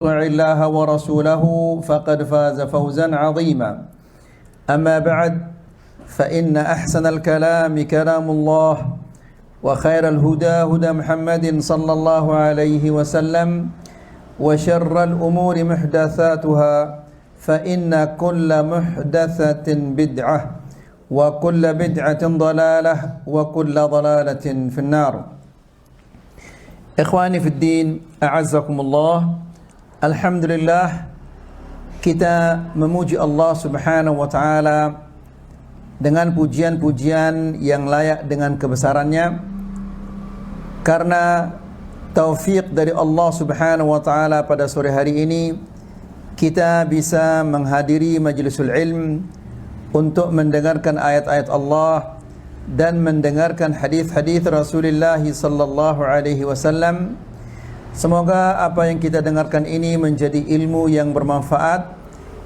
يطع الله ورسوله فقد فاز فوزا عظيما. أما بعد فإن أحسن الكلام كلام الله وخير الهدى هدى محمد صلى الله عليه وسلم وشر الأمور محدثاتها فإن كل محدثة بدعة وكل بدعة ضلالة وكل ضلالة في النار. إخواني في الدين أعزكم الله. Alhamdulillah, kita memuji Allah Subhanahu wa taala dengan pujian-pujian yang layak dengan kebesarannya, karena taufik dari Allah Subhanahu wa taala pada sore hari ini kita bisa menghadiri majlisul ilm untuk mendengarkan ayat-ayat Allah dan mendengarkan hadis-hadis Rasulullah sallallahu alaihi wasallam. Semoga apa yang kita dengarkan ini menjadi ilmu yang bermanfaat,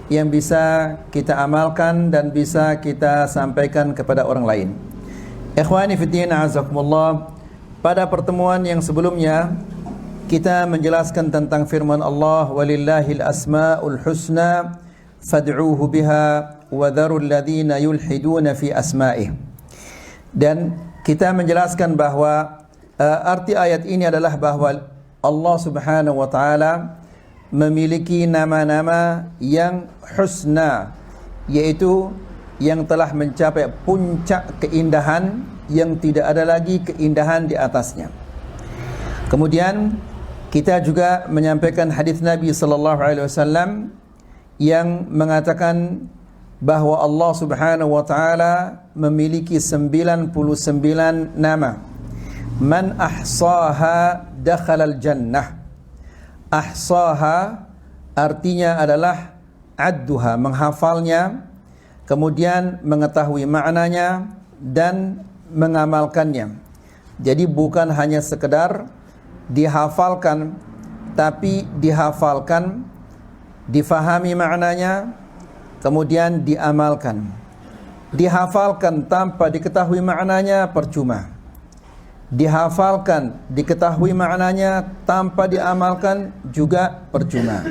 yang bisa kita amalkan dan bisa kita sampaikan kepada orang lain. Ikhwani fiddin a'azakumullah, pada pertemuan yang sebelumnya kita menjelaskan tentang firman Allah, walillahil asma'ul husna fad'uuhu biha wa dharul ladzina yulhiduna fi asma'ih. Dan kita menjelaskan bahwa arti ayat ini adalah bahwa Allah Subhanahu wa taala memiliki nama-nama yang husna, yaitu yang telah mencapai puncak keindahan yang tidak ada lagi keindahan di atasnya. Kemudian kita juga menyampaikan hadis Nabi sallallahu alaihi wasallam yang mengatakan bahwa Allah Subhanahu wa taala memiliki 99 nama. Man ahsaha dakhalal jannah. Ahsaha artinya adalah adduha, menghafalnya, kemudian mengetahui maknanya dan mengamalkannya. Jadi bukan hanya sekedar dihafalkan, tapi dihafalkan, difahami maknanya, kemudian diamalkan. Dihafalkan tanpa diketahui maknanya percuma. Dihafalkan, diketahui maknanya tanpa diamalkan juga percuma.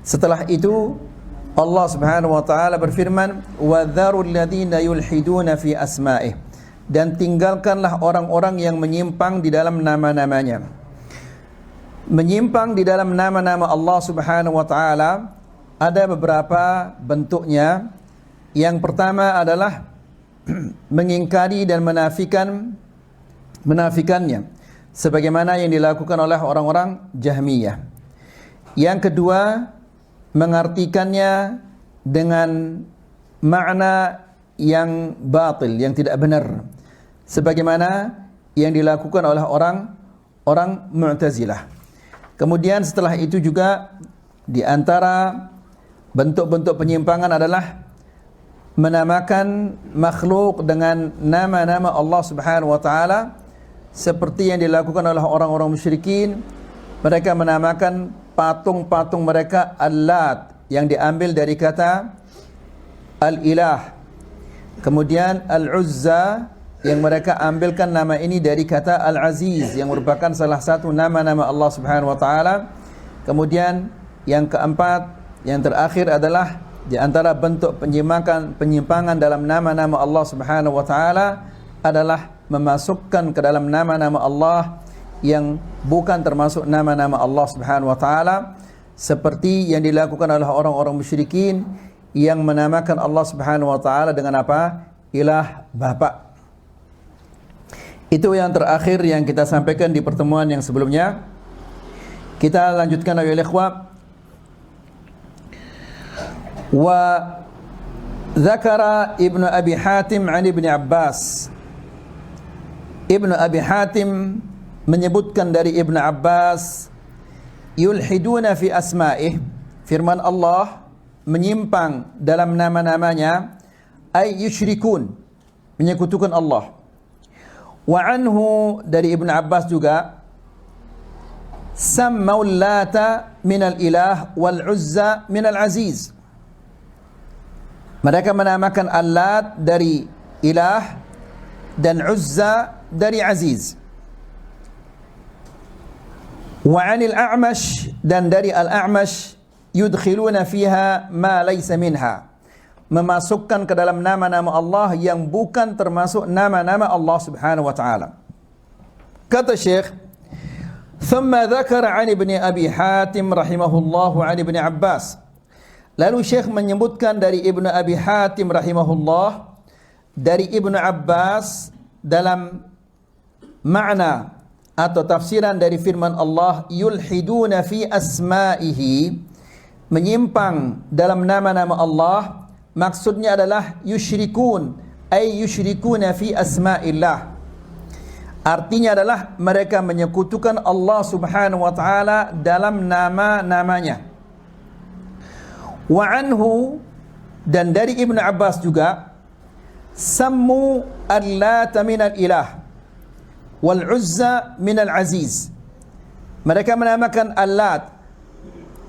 Setelah itu Allah Subhanahu wa taala berfirman, "Wa dzarul ladzina yulhiduna fi asma'ih." Dan tinggalkanlah orang-orang yang menyimpang di dalam nama-namanya. Menyimpang di dalam nama-nama Allah Subhanahu wa taala ada beberapa bentuknya. Yang pertama adalah mengingkari dan menafikannya, sebagaimana yang dilakukan oleh orang-orang Jahmiyah. Yang kedua, mengartikannya dengan makna yang batil, yang tidak benar, sebagaimana yang dilakukan oleh orang Mu'tazilah. Kemudian setelah itu juga di antara bentuk-bentuk penyimpangan adalah menamakan makhluk dengan nama-nama Allah Subhanahu wa taala, seperti yang dilakukan oleh orang-orang musyrikin. Mereka menamakan patung-patung mereka Al-Lat, yang diambil dari kata Al-Ilah. Kemudian Al-Uzza, yang mereka ambilkan nama ini dari kata Al-Aziz, yang merupakan salah satu nama-nama Allah Subhanahu wa taala. Kemudian yang keempat, yang terakhir adalah di antara bentuk penyimpangan dalam nama-nama Allah Subhanahu wa taala adalah memasukkan ke dalam nama-nama Allah yang bukan termasuk nama-nama Allah Subhanahu wa taala, seperti yang dilakukan oleh orang-orang musyrikin yang menamakan Allah Subhanahu wa taala dengan apa? Ilah bapa. Itu yang terakhir yang kita sampaikan di pertemuan yang sebelumnya. Kita lanjutkan ayat ikhwah. Wa dzakara Ibnu Abi Hatim 'an Ibnu Abbas. Ibnu Abi Hatim menyebutkan dari Ibnu Abbas, yulhiduna fi asma'ih, firman Allah menyimpang dalam nama-namanya, ay yusyrikun, menyekutukan Allah. Wa anhu, dari Ibnu Abbas juga, sammau Lata minal ilah wal Uzza minal aziz. Mereka menamakan Al-Lat dari ilah dan Uzza dari aziz. Wa 'anil A'mash, dan dari Al-A'mash, yudkhiluna fiha ma laysa minha, memasukkan ke dalam nama-nama Allah yang bukan termasuk nama-nama Allah Subhanahu wa taala. Kata Syekh, thumma dzakara 'an Ibni Abi Hatim rahimahullah 'an Ibni Abbas. Lalu Syekh menyebutkan dari Ibnu Abi Hatim rahimahullah dari Ibnu Abbas dalam makna atau tafsiran dari firman Allah, yulhiduna fi asma'ihi, menyimpang dalam nama-nama Allah, maksudnya adalah yusyrikun, ay yusyrikuna fi asma'illah. Artinya adalah mereka menyekutukan Allah Subhanahu wa taala dalam nama-namanya. Wa anhu, dan dari Ibnu Abbas juga, sammu al-Lata minal ilah wal Uzza minal aziz. Mereka menamakan Al-Lat.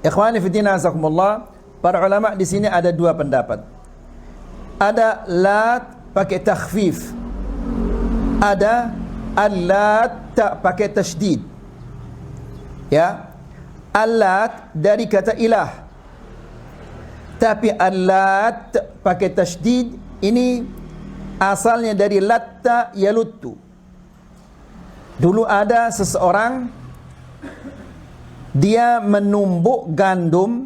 Ikhwani fi din azakumullah, para ulama di sini ada dua pendapat. Ada Lat pakai takhfif, ada Al-Lat tak pakai tasydid. Ya, Al-Lat dari kata ilah, tapi Al-Lat pakai tasydid ini asalnya dari latta yaluttu. Dulu ada seseorang, dia menumbuk gandum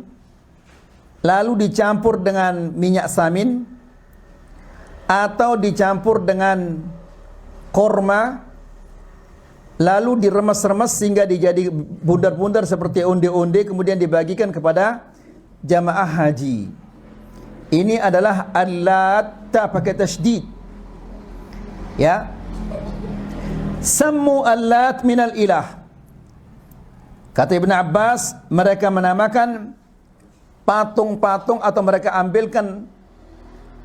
lalu dicampur dengan minyak samin atau dicampur dengan korma lalu diremes-remes sehingga dijadi bundar-bundar seperti onde-onde, kemudian dibagikan kepada jamaah haji. Ini adalah Al-Lat tak pakai tasydid. Ya, sammu Al-Lat minal ilah. Kata Ibn Abbas, mereka menamakan patung-patung atau mereka ambilkan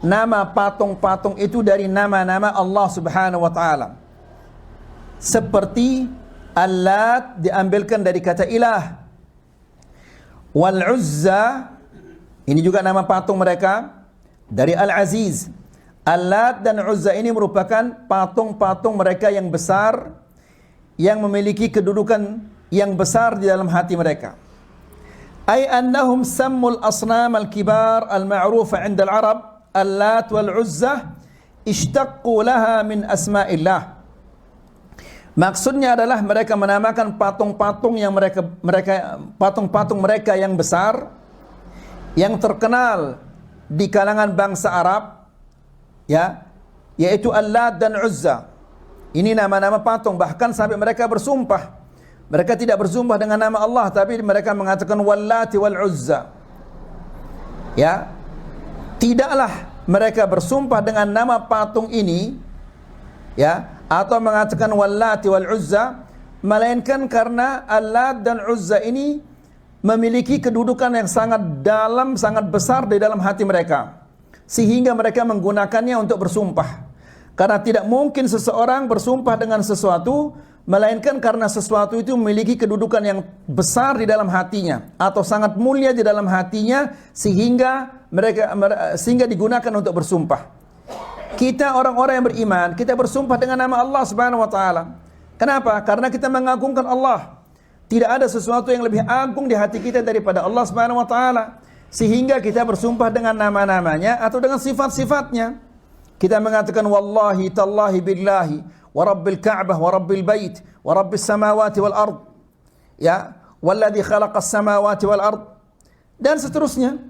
nama patung-patung itu dari nama-nama Allah Subhanahu wa taala. Seperti Al-Lat diambilkan dari kata ilah. Wal Uzza, ini juga nama patung mereka, dari Al-Aziz. Al-Lat dan Uzza ini merupakan patung-patung mereka yang besar, yang memiliki kedudukan yang besar di dalam hati mereka. Ay annahum sammul asnam al-kibar al-ma'rufa 'inda al-Arab Al-Lat wal Uzza ishtaqqu laha min asma'illah. Maksudnya adalah mereka menamakan patung-patung yang patung-patung mereka yang besar, yang terkenal di kalangan bangsa Arab, ya, yaitu Al-Lat dan Uzza. Ini nama-nama patung, bahkan sampai mereka bersumpah. Mereka tidak bersumpah dengan nama Allah, tapi mereka mengatakan Wallati wal Uzza. Ya, tidaklah mereka bersumpah dengan nama patung ini, ya, atau mengatakan Wallati wal Uzza, melainkan karena Al-Lat dan Uzza ini memiliki kedudukan yang sangat dalam, sangat besar di dalam hati mereka, sehingga mereka menggunakannya untuk bersumpah. Karena tidak mungkin seseorang bersumpah dengan sesuatu melainkan karena sesuatu itu memiliki kedudukan yang besar di dalam hatinya atau sangat mulia di dalam hatinya, sehingga sehingga digunakan untuk bersumpah. Kita orang-orang yang beriman, kita bersumpah dengan nama Allah Subhanahu wa taala. Kenapa? Karena kita mengagungkan Allah. Tidak ada sesuatu yang lebih agung di hati kita daripada Allah Subhanahu wa taala, sehingga kita bersumpah dengan nama-namanya atau dengan sifat-sifatnya. Kita mengatakan wallahi tallahi billahi wa rabbil ka'bah wa rabbil bait wa rabbis samawati wal ard, ya, walladzi khalaqas samawati wal ard, dan seterusnya.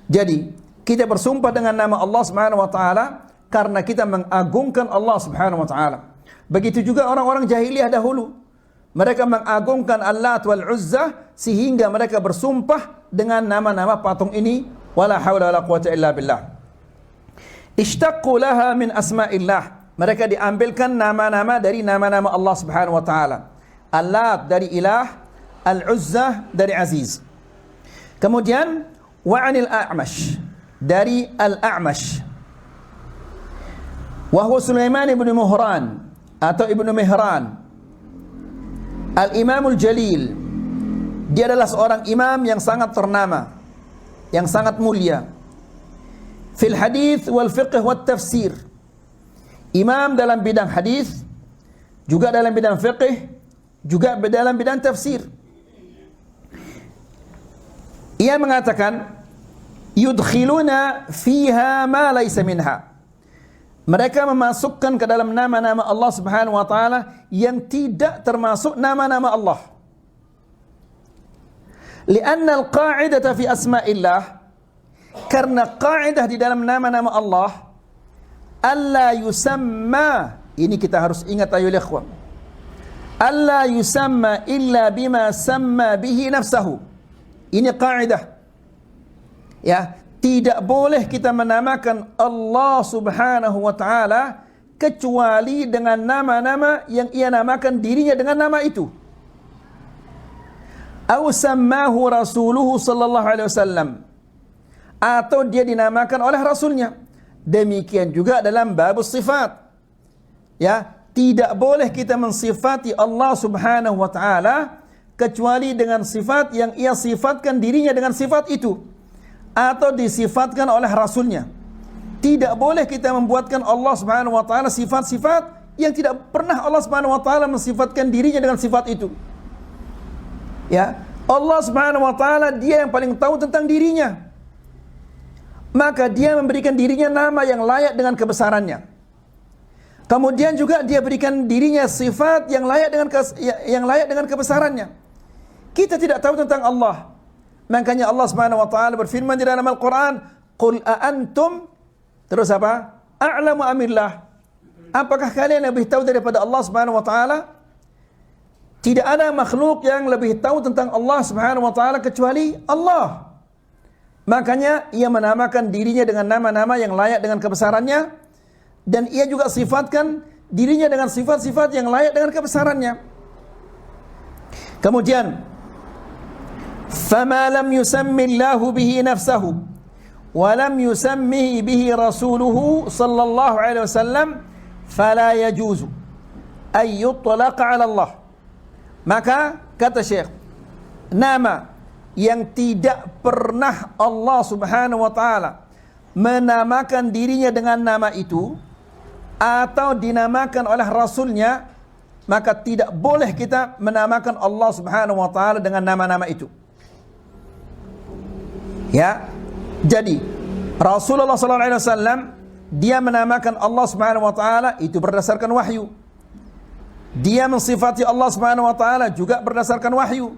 Jadi kita bersumpah dengan nama Allah Subhanahu wa taala karena kita mengagungkan Allah Subhanahu wa taala. Begitu juga orang-orang jahiliyah dahulu. Mereka mengagungkan Al-Lat wal Uzza sehingga mereka bersumpah dengan nama-nama patung ini. Wala haula wala quwata illa billah. Ishtaqqu laha min asma'illah. Mereka diambilkan nama-nama dari nama-nama Allah Subhanahu wa taala. Al-Lat dari ilah, Al-Uzza dari aziz. Kemudian wa 'anil A'mash, dari Al-A'mash. Wa huwa Sulaiman ibn Muhran atau Ibnu Mihran, Al-Imamul Jalil. Dia adalah seorang imam yang sangat ternama, yang sangat mulia. Fil hadith wal fiqh wal tafsir. Imam dalam bidang hadis, juga dalam bidang fiqh, juga dalam bidang tafsir. Ia mengatakan yudkhiluna fiha ma laysa minha. Mereka memasukkan ke dalam nama-nama Allah Subhanahu wa taala yang tidak termasuk nama-nama Allah. Lianna al-qa'idata fi asma'illah, karena kaidah di dalam nama-nama Allah, alla yusamma, ini kita harus ingat ayol ikhwan, alla yusamma illa bima samma bihi nafsahu. Ini kaidah. Ya, tidak boleh kita menamakan Allah Subhanahu wa taala kecuali dengan nama-nama yang ia namakan dirinya dengan nama itu. Aw sammahu rasuluhu sallallahu alaihi wasallam, atau dia dinamakan oleh rasulnya. Demikian juga dalam bab sifat. Ya, tidak boleh kita mensifati Allah Subhanahu wa taala kecuali dengan sifat yang ia sifatkan dirinya dengan sifat itu, atau disifatkan oleh rasulnya. Tidak boleh kita membuatkan Allah Subhanahu wa taala sifat-sifat yang tidak pernah Allah Subhanahu wa taala mensifatkan dirinya dengan sifat itu. Ya, Allah Subhanahu wa taala dia yang paling tahu tentang dirinya. Maka dia memberikan dirinya nama yang layak dengan kebesarannya. Kemudian juga dia berikan dirinya sifat yang layak dengan kebesarannya. Kita tidak tahu tentang Allah. Makanya Allah Subhanahu wa taala berfirman di dalam Al-Qur'an, "Qul a antum," terus apa? "A'lamu amillah." Apakah kalian lebih tahu daripada Allah Subhanahu wa taala? Tidak ada makhluk yang lebih tahu tentang Allah Subhanahu wa taala kecuali Allah. Makanya ia menamakan dirinya dengan nama-nama yang layak dengan kebesarannya, dan ia juga sifatkan dirinya dengan sifat-sifat yang layak dengan kebesarannya. Kemudian, فَمَا لَمْ يُسَمِّ اللَّهُ بِهِ نَفْسَهُ وَلَمْ يُسَمِّهِ بِهِ رَسُولُهُ صلى الله عليه وسلم فَلَا يَجُوزُ أَن يُطْلَقَ عَلى اللَّهِ. Maka kata Syekh, nama yang tidak pernah Allah Subhanahu wa taala menamakan dirinya dengan nama itu atau dinamakan oleh rasulnya, maka tidak boleh kita menamakan Allah Subhanahu wa taala dengan nama-nama itu. Ya. Jadi Rasulullah sallallahu alaihi wasallam dia menamakan Allah Subhanahu wa taala itu berdasarkan wahyu. Dia mensifati Allah Subhanahu wa taala juga berdasarkan wahyu.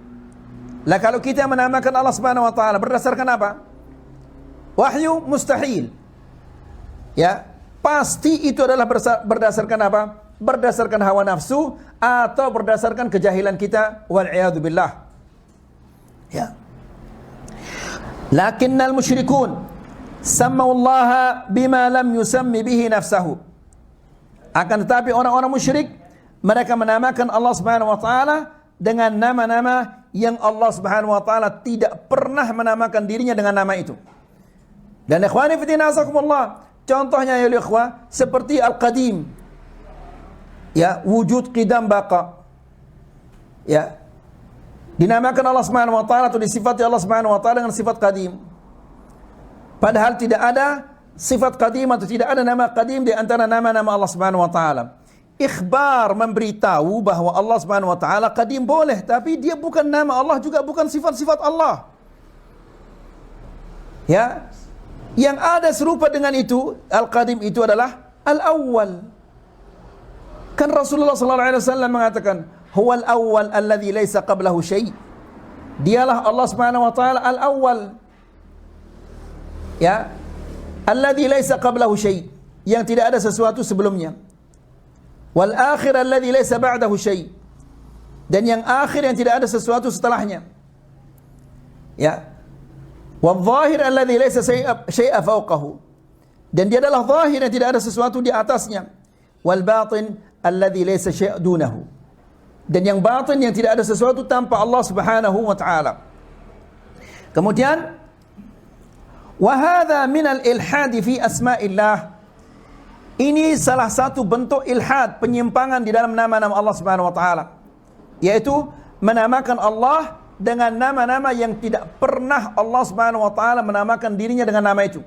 Lah kalau kita menamakan Allah Subhanahu wa taala berdasarkan apa? Wahyu mustahil. Ya, pasti itu adalah berdasarkan apa? Berdasarkan hawa nafsu atau berdasarkan kejahilan kita, wal iyadu billah. Ya. Lakinnal musyrikun sammallaha bima lam yusammi bihi nafsahu. Akan tetapi orang-orang musyrik mereka menamakan Allah Subhanahu wa taala dengan nama-nama yang Allah Subhanahu wa taala tidak pernah menamakan dirinya dengan nama itu. Dan ikhwani fillah azakumullah, contohnya ya ikhwah seperti al-qadim. Ya, wujud qidam baqa. Ya. Dinamakan Allah Subhanahu wa taala atau disifati Allah Subhanahu wa taala dengan sifat qadim. Padahal tidak ada sifat qadim atau tidak ada nama qadim di antara nama-nama Allah Subhanahu wa taala. Ikhbar memberitahu bahwa Allah Subhanahu wa taala qadim boleh, tapi dia bukan nama Allah, juga bukan sifat-sifat Allah. Ya. Yang ada serupa dengan itu, al-qadim itu adalah al-awwal. Kan Rasulullah sallallahu alaihi wasallam mengatakan, "Huwal awwal alladhi laisa qablahu syai'." Dialah Allah Subhanahu wa taala al-awwal. Ya. Alladhi laisa qablahu syai', yang tidak ada sesuatu sebelumnya. Wal akhir alladhi laysa ba'dahu syai', dan yang akhir yang tidak ada sesuatu setelahnya. Ya. Wal zahir alladhi laysa syai'a fawqahu, dan dia adalah zahir yang tidak ada sesuatu di atasnya. Wal batin alladhi laysa syai' dunahu, dan yang batin yang tidak ada sesuatu tanpa Allah Subhanahu wa taala. Kemudian wa hadha min al-ilhad fi asma'illah. Ini salah satu bentuk ilhad, penyimpangan di dalam nama-nama Allah Subhanahu wa taala, yaitu menamakan Allah dengan nama-nama yang tidak pernah Allah Subhanahu wa taala menamakan dirinya dengan nama itu.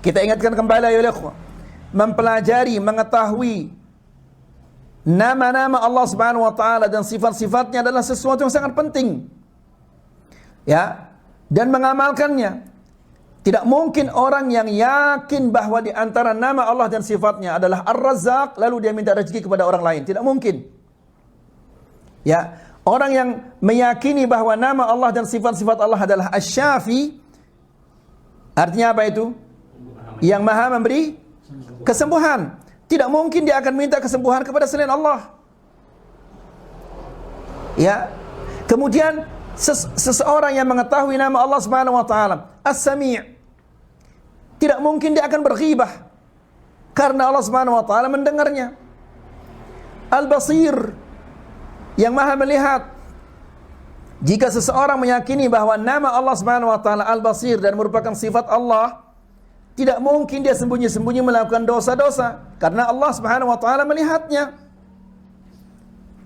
Kita ingatkan kembali ya ikhwah, mempelajari, mengetahui nama-nama Allah Subhanahu wa taala dan sifat-sifatnya adalah sesuatu yang sangat penting. Ya, dan mengamalkannya. Tidak mungkin orang yang yakin bahwa di antara nama Allah dan sifatnya adalah Ar-Razzaq lalu dia minta rezeki kepada orang lain. Tidak mungkin. Ya, orang yang meyakini bahwa nama Allah dan sifat-sifat Allah adalah Asy-Syafi, artinya apa itu? Yang Maha memberi kesembuhan. Tidak mungkin dia akan minta kesembuhan kepada selain Allah. Ya. Kemudian seseorang yang mengetahui nama Allah Subhanahu wa taala, As-Sami', tidak mungkin dia akan berghibah karena Allah Subhanahu wa taala mendengarnya. Al-Basir, yang Maha melihat. Jika seseorang meyakini bahwa nama Allah Subhanahu wa taala Al-Basir dan merupakan sifat Allah, tidak mungkin dia sembunyi-sembunyi melakukan dosa-dosa karena Allah Subhanahu wa taala melihatnya.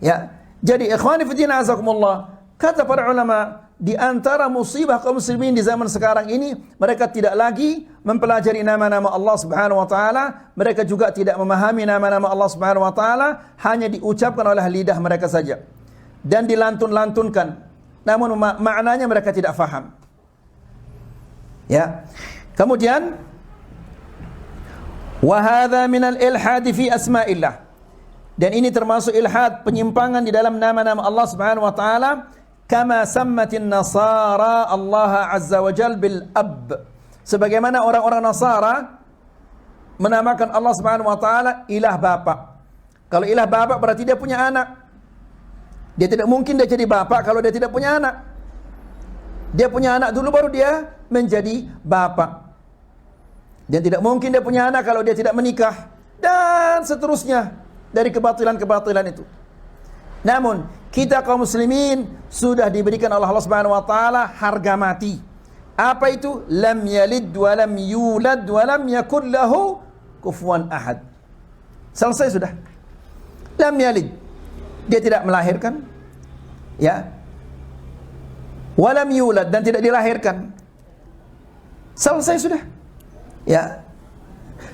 Ya. Jadi ikhwani fi din azakumullah, kata para ulama, di antara musibah kaum muslimin di zaman sekarang ini, mereka tidak lagi mempelajari nama-nama Allah Subhanahu wa taala, mereka juga tidak memahami nama-nama Allah Subhanahu wa taala, hanya diucapkan oleh lidah mereka saja dan dilantun-lantunkan. Namun maknanya mereka tidak faham. Ya. Kemudian wa hadza min al-ilhad fi asma'illah. Dan ini termasuk ilhad, penyimpangan di dalam nama-nama Allah Subhanahu wa taala. Kama sammatin nasara Allah azza wa jal bil ab, sebagaimana orang-orang Nasara menamakan Allah Subhanahu wa taala ilah bapa. Kalau ilah bapa berarti dia punya anak. Dia tidak mungkin dia jadi bapa kalau dia tidak punya anak. Dia punya anak dulu baru dia menjadi bapa. Dan tidak mungkin dia punya anak kalau dia tidak menikah, dan seterusnya dari kebatilan-kebatilan itu. Namun kita kaum muslimin sudah diberikan oleh Allah Subhanahu wa taala harga mati. Apa itu? Lam yalid wa lam yulad wa lam yakul lahu kufuwan ahad. Selesai sudah. Lam yalid, dia tidak melahirkan. Ya. Wa lam yulad, dan tidak dilahirkan. Selesai sudah. Ya.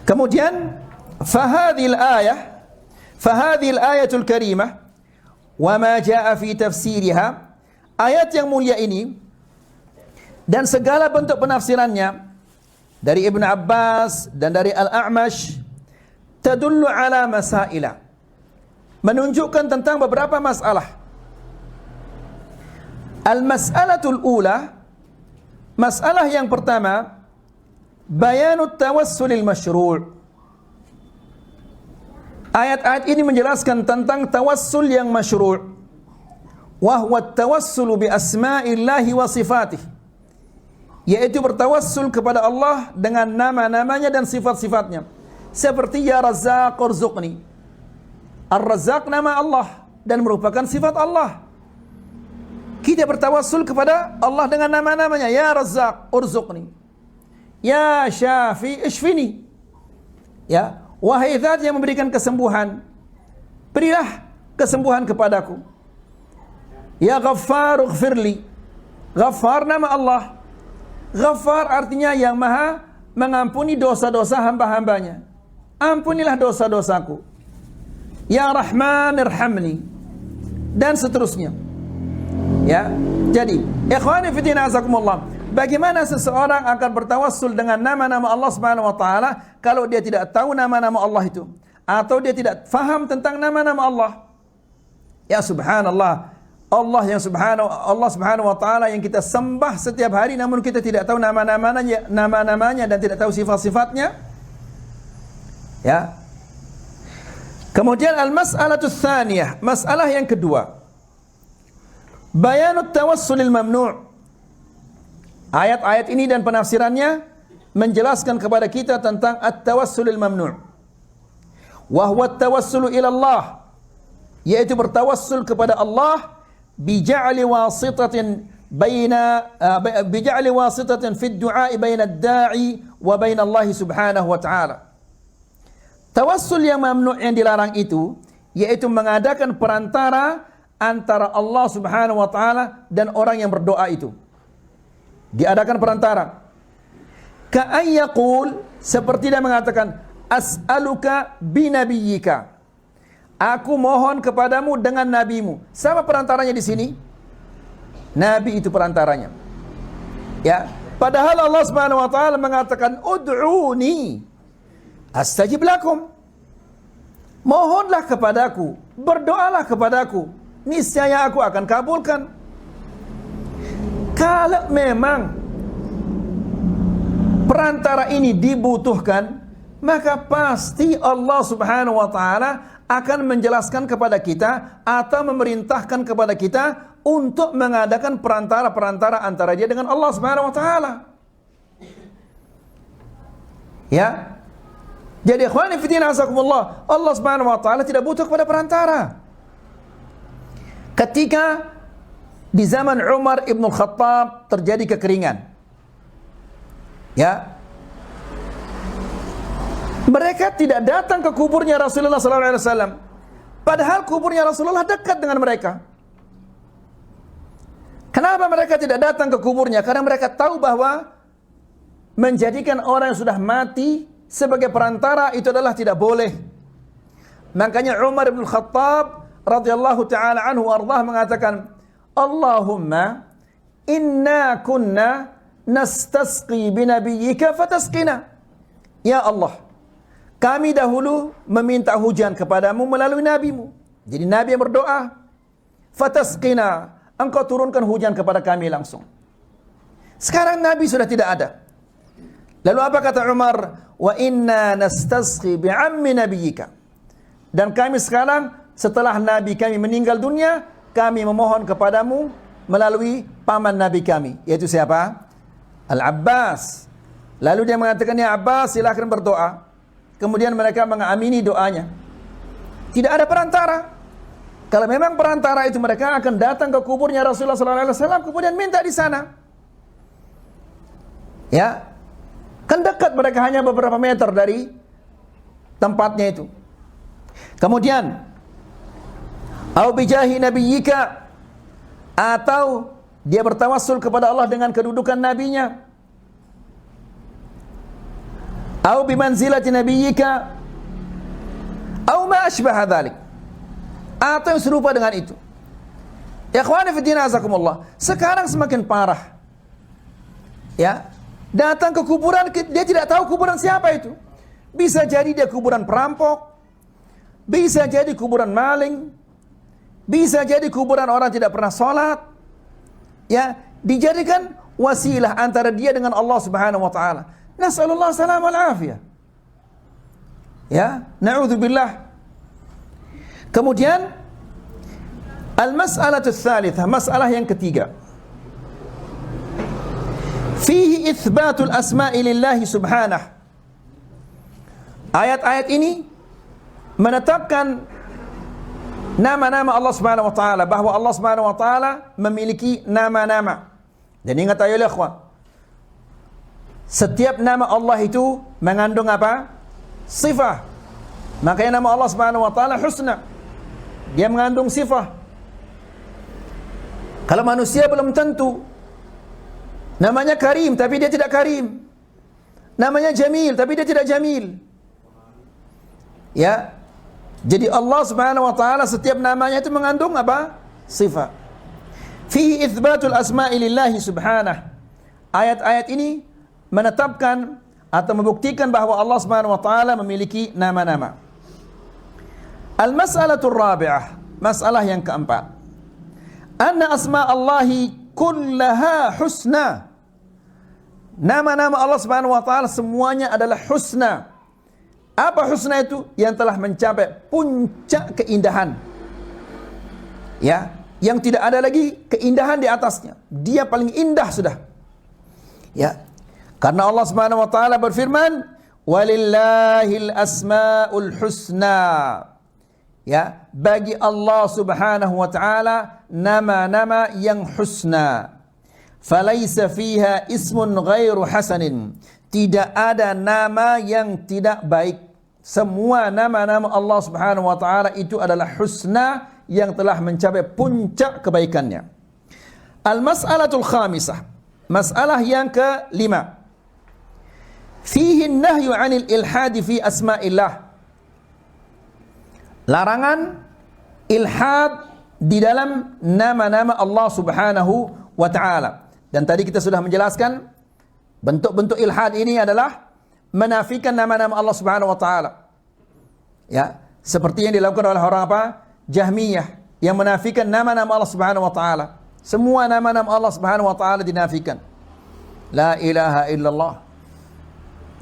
Kemudian fahadhil ayatul karimah wa ma jaa fi tafsiriha, ayat yang mulia ini dan segala bentuk penafsirannya dari Ibn Abbas dan dari Al-A'mash, tadullu ala masaila, menunjukkan tentang beberapa masalah. Al-mas'alatul ula, masalah yang pertama, bayanut tawassulil masyru'. Ayat-ayat ini menjelaskan tentang tawassul yang masyru', wa huwa tawassulu bi asma'illahi wa sifatih, yaitu bertawassul kepada Allah dengan nama-namanya dan sifat-sifatnya. Seperti ya Razzaq urzuqni. Ar-Razzaq nama Allah dan merupakan sifat Allah. Kita bertawassul kepada Allah dengan nama-namanya, ya Razzaq urzuqni, ya Syafi ishfini. Ya, wahai Zat yang memberikan kesembuhan, berilah kesembuhan kepadaku. Ya Ghaffar ighfirli. Ghaffar nama Allah. Ghaffar artinya yang maha mengampuni dosa-dosa hamba-hambanya. Ampunilah dosa-dosaku. Ya Rahman irhamni, dan seterusnya. Ya, jadi ikhwani fi din azakumullah, bagaimana seseorang akan bertawassul dengan nama-nama Allah Subhanahu wa taala kalau dia tidak tahu nama-nama Allah itu, atau dia tidak faham tentang nama-nama Allah? Ya subhanallah, Allah Subhanahu wa taala yang kita sembah setiap hari, namun kita tidak tahu nama-namanya dan tidak tahu sifat-sifatnya. Ya. Kemudian al-mas'alatu tsaniyah, masalah yang kedua, bayanut tawassulil mamnu'. Ayat-ayat ini dan penafsirannya menjelaskan kepada kita tentang at-tawassulil mamnu'. Wa huwa at-tawassulu ila Allah, yaitu bertawassul kepada Allah bija'li wasitatin fi ad-du'a baina ad-da'i wa baina Allah Subhanahu wa ta'ala. Tawassul yang mamnu' yang dilarang itu yaitu mengadakan perantara antara Allah Subhanahu wa ta'ala dan orang yang berdoa itu. Diadakan perantara. Ka'ayyaqul, seperti dia mengatakan as'aluka binabiyyika, Aku mohon kepadamu dengan nabimu. Siapa perantaranya di sini? Nabi itu perantaranya. Ya, padahal Allah Subhanahu wa taala mengatakan ud'uni astajib lakum. Mohonlah kepadaku, berdoalah kepadaku, niscaya aku akan kabulkan. Kalau memang perantara ini dibutuhkan, maka pasti Allah Subhanahu wa taala akan menjelaskan kepada kita atau memerintahkan kepada kita untuk mengadakan perantara-perantara antara dia dengan Allah Subhanahu wa taala. Ya. Jadi ikhwani fi din azakumullah, Allah Subhanahu wa taala tidak butuh kepada perantara. Ketika di zaman Umar Ibn Khattab terjadi kekeringan, ya, mereka tidak datang ke kuburnya Rasulullah SAW, padahal kuburnya Rasulullah dekat dengan mereka. Kenapa mereka tidak datang ke kuburnya? Karena mereka tahu bahwa menjadikan orang yang sudah mati sebagai perantara itu adalah tidak boleh. Makanya Umar bin Khattab radhiyallahu taala anhu ardah mengatakan, Allahumma inna kunna nastasqi binabiyyika fatasqina. Ya Allah, kami dahulu meminta hujan kepadamu melalui nabimu. Jadi nabi yang berdoa, fatasqina, engkau turunkan hujan kepada kami langsung. Sekarang nabi sudah tidak ada. Lalu apa kata Umar? Wa inna nastasqi bi'ammi nabiyyika. Dan kami sekarang setelah nabi kami meninggal dunia, kami memohon kepadamu melalui paman nabi kami, yaitu siapa? Al-Abbas. Lalu dia mengatakan, ya Abbas, silakan berdoa. Kemudian mereka mengamini doanya. Tidak ada perantara. Kalau memang perantara itu, mereka akan datang ke kuburnya Rasulullah SAW, kemudian minta di sana. Ya, kan dekat, mereka hanya beberapa meter dari tempatnya itu. Kemudian, au bijahi nabiyyika, atau dia bertawassul kepada Allah dengan kedudukan nabinya. Au bimanzilati nabiyyika, au ma asbaha dzalik, atau yang serupa dengan itu. Ikhwani fi din azakumullah, sekarang semakin parah. Ya, datang ke kuburan, dia tidak tahu kuburan siapa itu. Bisa jadi dia kuburan perampok, bisa jadi kuburan maling, bisa jadi kuburan orang tidak pernah sholat. Ya, dijadikan wasilah antara dia dengan Allah Subhanahu wa taala. Nas'alullah salam wal afiyah. Ya, na'udzubillah. Kemudian al-mas'alatu tsalitsah, masalah yang ketiga. Fihi itsbatul asma'i lillahi subhanahu. Ayat-ayat ini menetapkan nama-nama Allah Subhanahu wa taala, bahwa Allah Subhanahu wa taala memiliki nama-nama. Dan ingat ayo ikhwan, setiap nama Allah itu mengandung apa? Sifat. Makanya nama Allah Subhanahu wa taala husna. Dia mengandung sifat. Kalau manusia belum tentu. Namanya Karim tapi dia tidak Karim. Namanya Jamil tapi dia tidak Jamil. Ya. Jadi Allah Subhanahu wa taala setiap namanya itu mengandung apa? Sifat. Fihi itsbatul asma'i lillahi subhanahu. Ayat-ayat ini menetapkan atau membuktikan bahwa Allah Subhanahu wa taala memiliki nama-nama. Al-mas'alatul rabi'ah, masalah yang keempat. Anna asma Allahi kullaha husna. Nama-nama Allah Subhanahu wa taala semuanya adalah husna. Apa husna itu? Yang telah mencapai puncak keindahan. Ya, yang tidak ada lagi keindahan di atasnya. Dia paling indah sudah. Ya. Karena Allah Subhanahu wa taala berfirman, "Walillahil asmaul husna." Ya, bagi Allah Subhanahu wa taala nama-nama yang husna. Falaisa fiha ismun ghairu hasanin. Tidak ada nama yang tidak baik. Semua nama-nama Allah Subhanahu wa taala itu adalah husna yang telah mencapai puncak kebaikannya. Al-mas'alatul khamisah. Masalah yang kelima. Fihi an-nahyu 'anil ilhadi fi asma'illah. larangan ilhad di dalam nama-nama Allah Subhanahu wa taala. Dan tadi kita sudah menjelaskan bentuk-bentuk ilhad ini adalah menafikan nama-nama Allah Subhanahu wa taala. Ya, seperti yang dilakukan oleh orang apa? Jahmiyah yang menafikan nama-nama Allah Subhanahu wa taala. Semua nama-nama Allah Subhanahu wa taala dinafikan. La ilaha illallah.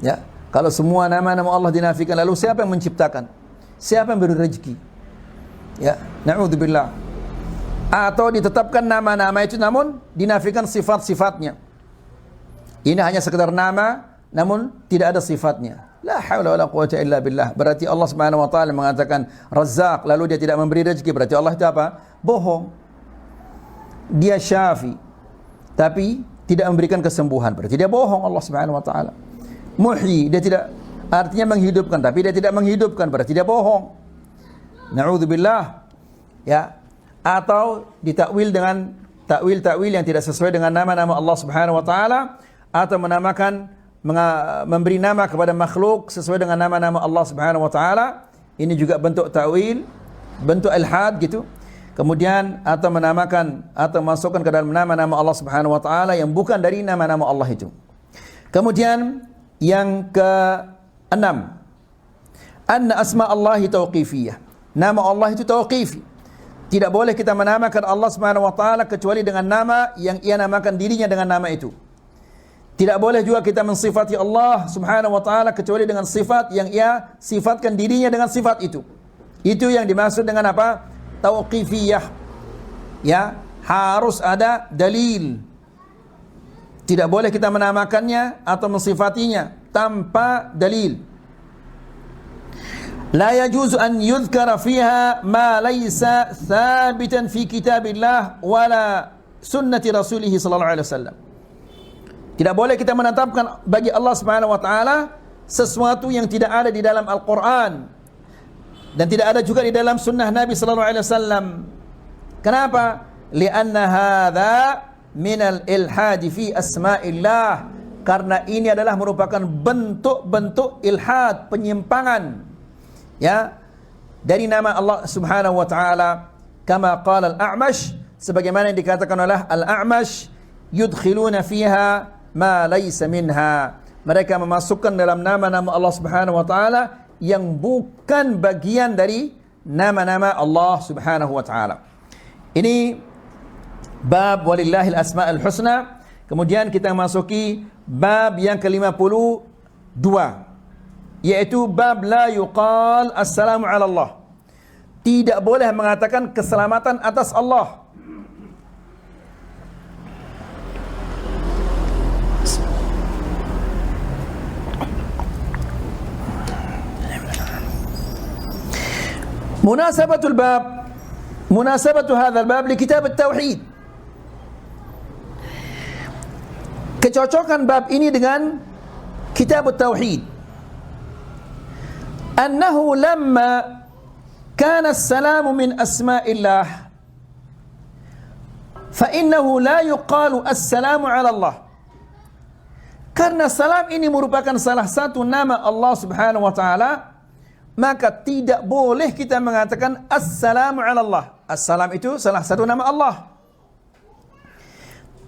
Ya, kalau semua nama-nama Allah dinafikan, lalu siapa yang menciptakan? Siapa yang beri rezeki? Ya, na'udzubillah. Atau ditetapkan nama-nama itu namun dinafikan sifat-sifatnya. Ini hanya sekedar nama namun tidak ada sifatnya. La haula wala quwwata illa billah. Berarti Allah Subhanahu wa taala mengatakan Razzaq lalu dia tidak memberi rezeki, berarti Allah itu apa? Bohong. Dia Syafi tapi tidak memberikan kesembuhan, berarti dia bohong Allah Subhanahu wa taala. Muhyi, dia tidak, artinya menghidupkan tapi dia tidak menghidupkan, berarti dia bohong. Na'udzubillah. Ya, atau ditakwil dengan takwil-takwil yang tidak sesuai dengan nama-nama Allah Subhanahu wa taala, atau menamakan memberi nama kepada makhluk sesuai dengan nama-nama Allah Subhanahu wa taala. Ini juga bentuk takwil, bentuk ilhad gitu. Kemudian atau menamakan atau masukkan ke dalam nama-nama Allah Subhanahu wa taala yang bukan dari nama-nama Allah itu. Kemudian yang keenam, anna asma Allahi tauqifiyah. Nama Allah itu tauqifi. Tidak boleh kita menamakan Allah Subhanahu wa taala kecuali dengan nama yang ia namakan dirinya dengan nama itu. Tidak boleh juga kita mensifati Allah Subhanahu wa taala kecuali dengan sifat yang ia sifatkan dirinya dengan sifat itu. Itu yang dimaksud dengan apa? Tauqifiyah. Ya, harus ada dalil. Tidak boleh kita menamakannya atau mensifatinya tanpa dalil. La yajuzu an yudhkara fiha ma laysa thabitan fi kitabillah wala sunnati rasulih sallallahu alaihi wasallam. Tidak boleh kita menetapkan bagi Allah Subhanahu wa taala sesuatu yang tidak ada di dalam Al-Qur'an dan tidak ada juga di dalam sunnah Nabi sallallahu alaihi wasallam. Kenapa? Lianna hadza min al-ilhad fi asma'illah. Karena ini adalah merupakan bentuk-bentuk ilhad, penyimpangan, ya, dari nama Allah Subhanahu wa taala. Kama qala al-A'mash, sebagaimana yang dikatakan oleh al-A'mash, yudkhiluna fiha ma laysa minha. Mereka memasukkan dalam nama-nama Allah Subhanahu wa taala yang bukan bagian dari nama-nama Allah Subhanahu wa taala. Ini bab walillahil asmaul husna. Kemudian kita masuki bab yang ke-52, yaitu bab la yuqal assalamu ala Allah. Tidak boleh mengatakan keselamatan atas Allah. Munasabatul bab, munasabatu hadzal bab li kitab at-tauhid. Kecocokan bab ini dengan kitab at-tauhid. Annahu lamma kana as-salamu min asma'illah fa innahu la yuqalu as-salamu ala Allah. Karena salam ini merupakan salah satu nama Allah Subhanahu wa taala, maka tidak boleh kita mengatakan assalamu ala Allah. Assalam itu salah satu nama Allah.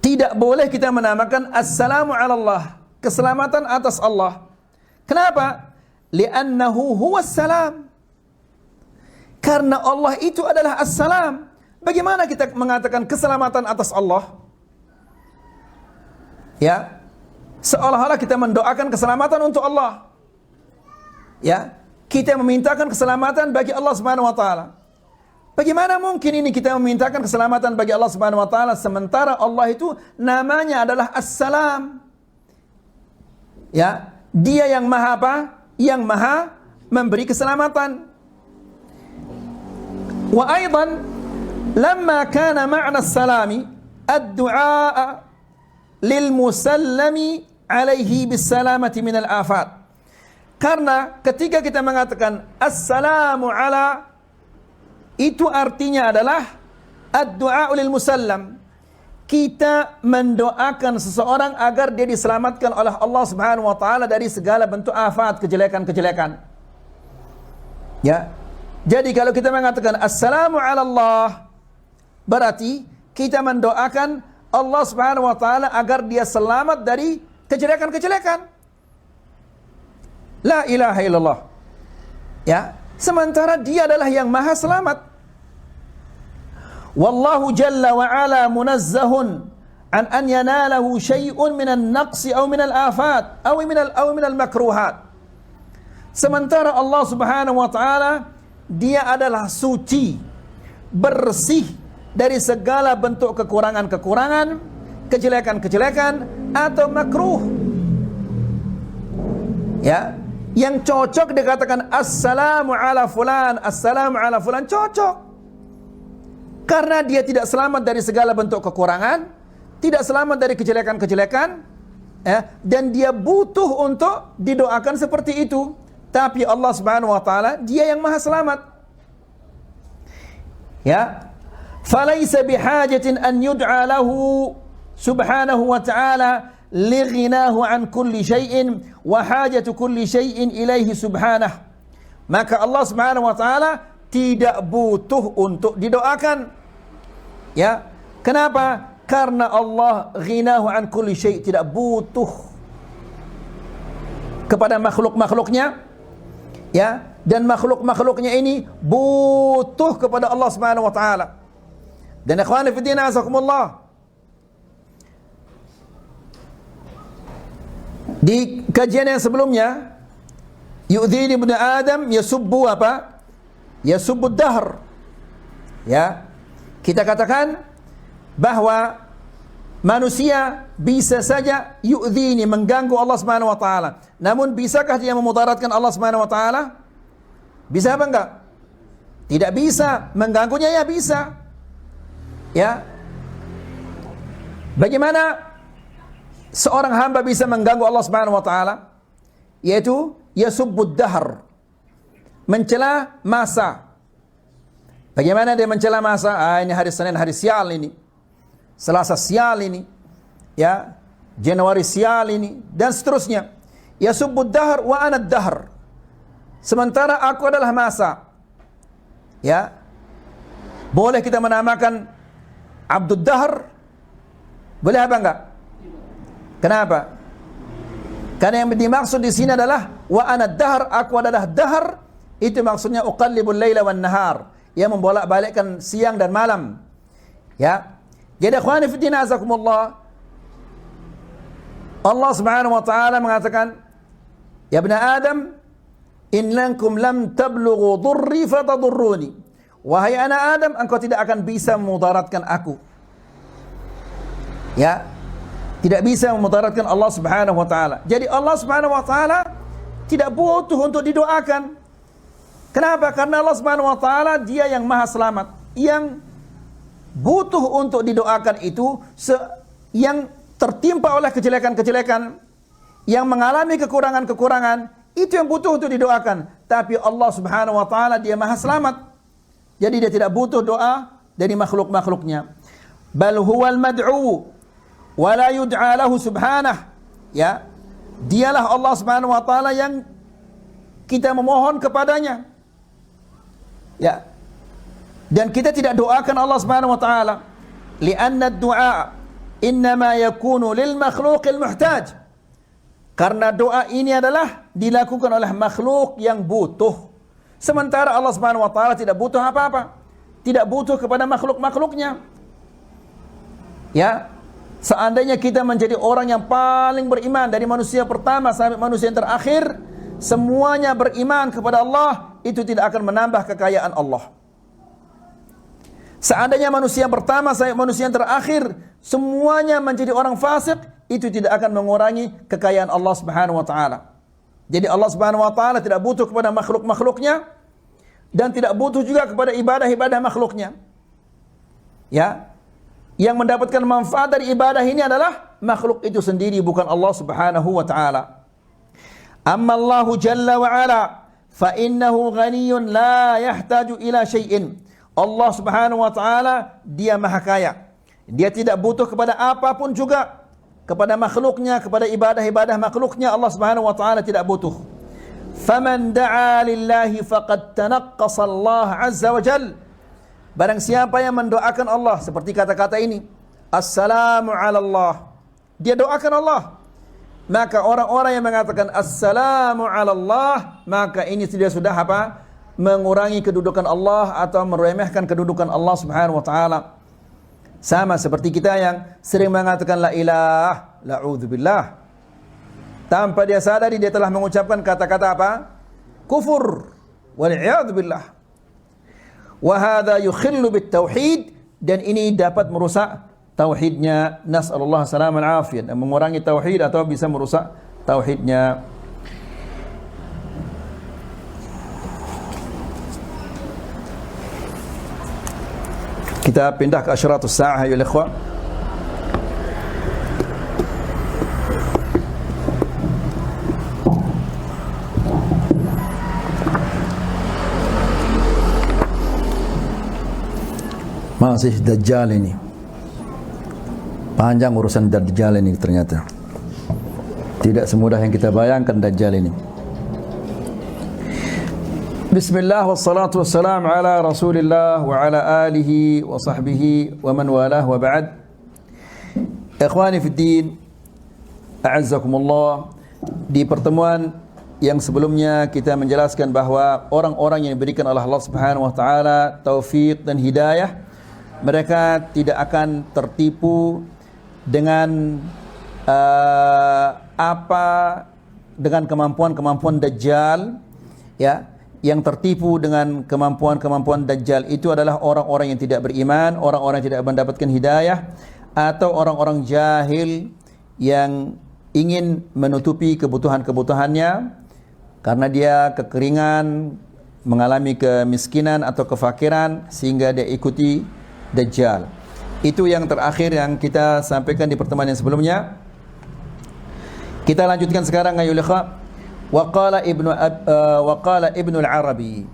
Tidak boleh kita menamakan assalamu ala Allah, keselamatan atas Allah. Kenapa? Li'annahu huwa salam. Karena Allah itu adalah assalam. Bagaimana kita mengatakan keselamatan atas Allah? Ya, seolah-olah kita mendoakan keselamatan untuk Allah. Ya, kita memintakan keselamatan bagi Allah Subhanahu wa taala. Bagaimana mungkin ini kita memintakan keselamatan bagi Allah Subhanahu wa taala sementara Allah itu namanya adalah As-Salam? Ya, Dia yang Maha apa? Yang Maha memberi keselamatan. Wa aidan lamma kana ma'na as-salami ad-du'a lil musallami alaihi bis salamati min al-afat. Karena ketika kita mengatakan assalamu ala, itu artinya adalah ad-du'a lil musallam. Kita mendoakan seseorang agar dia diselamatkan oleh Allah Subhanahu wa taala dari segala bentuk afat, kejelekan-kejelekan. Ya. Jadi kalau kita mengatakan assalamu ala Allah, berarti kita mendoakan Allah Subhanahu wa taala agar dia selamat dari kejelekan-kejelekan. La ilaha illallah. Ya, sementara dia adalah yang maha selamat. Wallahu jalla wa ala munazzahun an yanalahu syai'un minan naqsi aw minal afat aw minal makruhat. Sementara Allah Subhanahu wa taala dia adalah suci, bersih dari segala bentuk kekurangan-kekurangan, kejelekan-kejelekan atau makruh. Ya, yang cocok dikatakan assalamu ala fulan, assalamu ala fulan cocok. Karena dia tidak selamat dari segala bentuk kekurangan, tidak selamat dari kejelekan-kejelekan, ya, dan dia butuh untuk didoakan seperti itu. Tapi Allah Subhanahu wa taala dia yang maha selamat. Ya. Falaysa bihajatin an yud'a lahu subhanahu wa ta'ala lighinahu an kulli syai'in wa hajatu kulli syai'in ilaihi subhanahu. Maka Allah Subhanahu wa taala tidak butuh untuk didoakan. Ya, kenapa? Karena Allah ghinahu an kulli syai', tidak butuh kepada makhluk-makhluknya, ya, dan makhluk-makhluknya ini butuh kepada Allah Subhanahu wa taala. Dan ikhwani fi din azakumullah, di kajian yang sebelumnya, yu'dhini ibnu Adam yasubbu apa? Yasubbu dahr. Ya, kita katakan bahwa manusia bisa saja yu'dhini, mengganggu Allah Subhanahu wa taala. Namun bisakah dia memudaratkan Allah Subhanahu wa taala? Bisa apa enggak? Tidak bisa. Mengganggunya ya bisa. Ya. Bagaimana seorang hamba bisa mengganggu Allah Subhanahu wa taala? Yaitu yasubbud dahr, mencela masa. Bagaimana dia mencela masa? Ini hari Senin, hari sial ini. Selasa sial ini. Ya, Januari sial ini, dan seterusnya. Yasubbud dahr wa ana ad-dahr. Sementara aku adalah masa. Ya. Boleh kita menamakan Abdud Dahr? Boleh apa enggak? Kenapa? Karena yang dimaksud di sini adalah wa ana ad-dahr, aku adalah dahr. Itu maksudnya uqallibul laila wan nahar, yang membolak-balikkan siang dan malam. Ya. Jadi ikhwani fi din azakumullah, Allah Subhanahu wa taala mengatakan, ya ibn Adam, innakum lam tablughu dhurri fatadurruni. Wahai anak Adam, engkau tidak akan bisa memudaratkan aku. Ya. Tidak bisa memudaratkan Allah Subhanahu wa taala. Jadi Allah Subhanahu wa taala tidak butuh untuk didoakan. Kenapa? Karena Allah Subhanahu wa taala dia yang maha selamat. Yang butuh untuk didoakan itu yang tertimpa oleh kejelekan-kejelekan, yang mengalami kekurangan-kekurangan, itu yang butuh untuk didoakan. Tapi Allah Subhanahu wa taala dia maha selamat. Jadi dia tidak butuh doa dari makhluk-makhluknya. Bal huwal mad'u wa la yud'a lahu subhanahu. Ya. Dialah Allah Subhanahu wa taala yang kita memohon kepadanya. Ya. Dan kita tidak doakan Allah Subhanahu wa taala, li'anna ad-du'a innama yakunu lil makhluqil muhtaj. Karena doa ini adalah dilakukan oleh makhluk yang butuh. Sementara Allah Subhanahu wa taala tidak butuh apa-apa. Tidak butuh kepada makhluk-makhluknya. Ya. Seandainya kita menjadi orang yang paling beriman dari manusia pertama sampai manusia yang terakhir, semuanya beriman kepada Allah, itu tidak akan menambah kekayaan Allah. Seandainya manusia yang pertama sampai manusia yang terakhir semuanya menjadi orang fasik, itu tidak akan mengurangi kekayaan Allah Subhanahu wa taala. Jadi Allah Subhanahu wa taala tidak butuh kepada makhluk-makhluknya dan tidak butuh juga kepada ibadah-ibadah makhluknya. Ya. Yang mendapatkan manfaat dari ibadah ini adalah makhluk itu sendiri, bukan Allah Subhanahu wa taala. Amma Allah jalla wa ala fa innahu ghaniyyun la yahtaju ila syai'in. Allah Subhanahu wa taala dia maha kaya. Dia tidak butuh kepada apapun juga, kepada makhluknya, kepada ibadah-ibadah makhluknya Allah Subhanahu wa taala tidak butuh. faman da'a lillahi faqad tanaqqasa Allah azza wa jal. Barang siapa yang mendoakan Allah seperti kata-kata ini, assalamu ala Allah, dia doakan Allah, maka orang-orang yang mengatakan assalamu ala Allah, maka ini sudah apa? Mengurangi kedudukan Allah atau meremehkan kedudukan Allah Subhanahu wa taala. Sama seperti kita yang sering mengatakan la ilaha, la'udzubillah, tanpa dia sadari dia telah mengucapkan kata-kata apa? Kufur, wal'iyadzu billah. Wa hadza yukhillu bit tauhid, dan ini dapat merusak tauhidnya. Nas'alullah salaman afiyah, mengurangi tauhid atau bisa merusak tauhidnya. Kita pindah ke asyratus sa'ah ya ikhwah. Masih Dajjal ini. Panjang urusan Dajjal ini ternyata. Tidak semudah yang kita bayangkan Dajjal ini. Bismillah wassalatu wassalamu ala Rasulillah wa ala alihi wa sahbihi wa man walah wa ba'd. Ikhwani fid din, a'azzakumullah. Di pertemuan yang sebelumnya kita menjelaskan bahwa orang-orang yang diberikan oleh Allah Subhanahu wa taala taufik dan hidayah, mereka tidak akan tertipu dengan dengan kemampuan-kemampuan Dajjal, ya. Yang tertipu dengan kemampuan-kemampuan Dajjal itu adalah orang-orang yang tidak beriman, orang-orang yang tidak mendapatkan hidayah, atau orang-orang jahil yang ingin menutupi kebutuhan-kebutuhannya karena dia kekeringan, mengalami kemiskinan atau kefakiran, sehingga dia ikuti Dajjal. Itu yang terakhir yang kita sampaikan di pertemuan yang sebelumnya. Kita lanjutkan sekarang ayo ikhwah. Waqala Ibnu al-Arabi.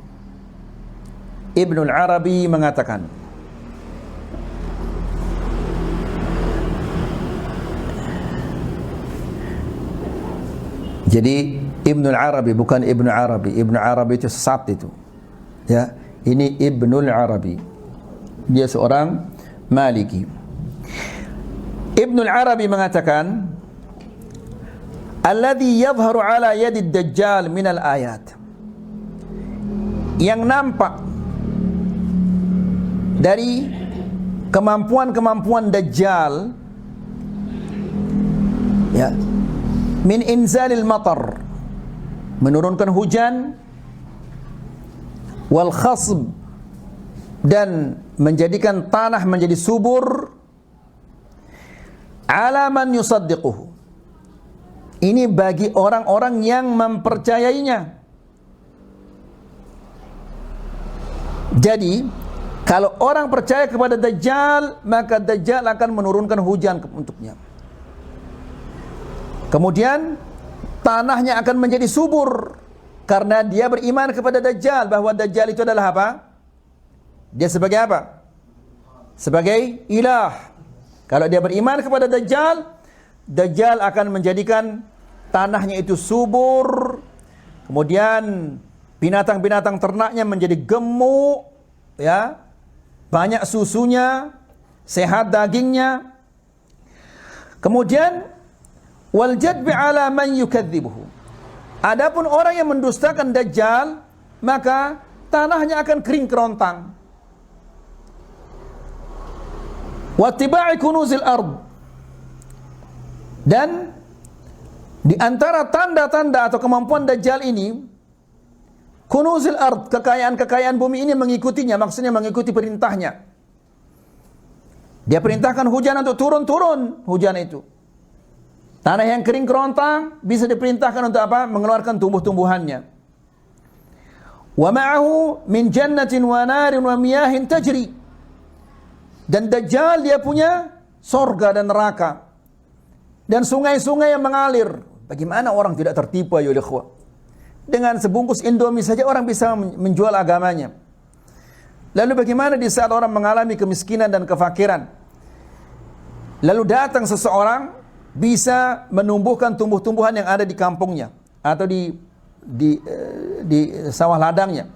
Ibnu al-Arabi mengatakan, jadi Ibnu al-Arabi bukan Ibnu Arabi. Ibnu Arabi itu sesat itu. Ya, ini Ibnu al-Arabi. Dia seorang Maliki. Ibnu al-Arabi mengatakan, alladhi yadhharu ala yadi Dajjal minal ayat, yang nampak dari kemampuan-kemampuan Dajjal, ya, min inzalil matar, menurunkan hujan, wal khasb, dan menjadikan tanah menjadi subur, ala man yusaddiquhu, ini bagi orang-orang yang mempercayainya. Jadi kalau orang percaya kepada Dajjal, maka Dajjal akan menurunkan hujan untuknya. Kemudian tanahnya akan menjadi subur karena dia beriman kepada Dajjal, bahwa Dajjal itu adalah apa? Dia sebagai apa? Sebagai ilah. Kalau dia beriman kepada Dajjal, Dajjal akan menjadikan tanahnya itu subur, kemudian binatang-binatang ternaknya menjadi gemuk, ya, banyak susunya, sehat dagingnya. Kemudian wal jadbi ala man yukadzibuhu, adapun orang yang mendustakan Dajjal, maka tanahnya akan kering kerontang. Wa tiba'i kunuzil ard, dan di antara tanda-tanda atau kemampuan Dajjal ini, kunuzil ard, kekayaan-kekayaan bumi ini mengikutinya, maksudnya mengikuti perintahnya. Dia perintahkan hujan untuk turun hujan itu. Tanah yang kering kerontang bisa diperintahkan untuk apa? Mengeluarkan tumbuh-tumbuhannya. Wa ma'ahu min jannatin wa narin wa miyahin tajri, dan Dajjal dia punya sorga dan neraka dan sungai-sungai yang mengalir. Bagaimana orang tidak tertipu ya ikhwah? Dengan sebungkus Indomie saja orang bisa menjual agamanya. Lalu bagaimana di saat orang mengalami kemiskinan dan kefakiran, lalu datang seseorang bisa menumbuhkan tumbuh-tumbuhan yang ada di kampungnya atau di di sawah ladangnya,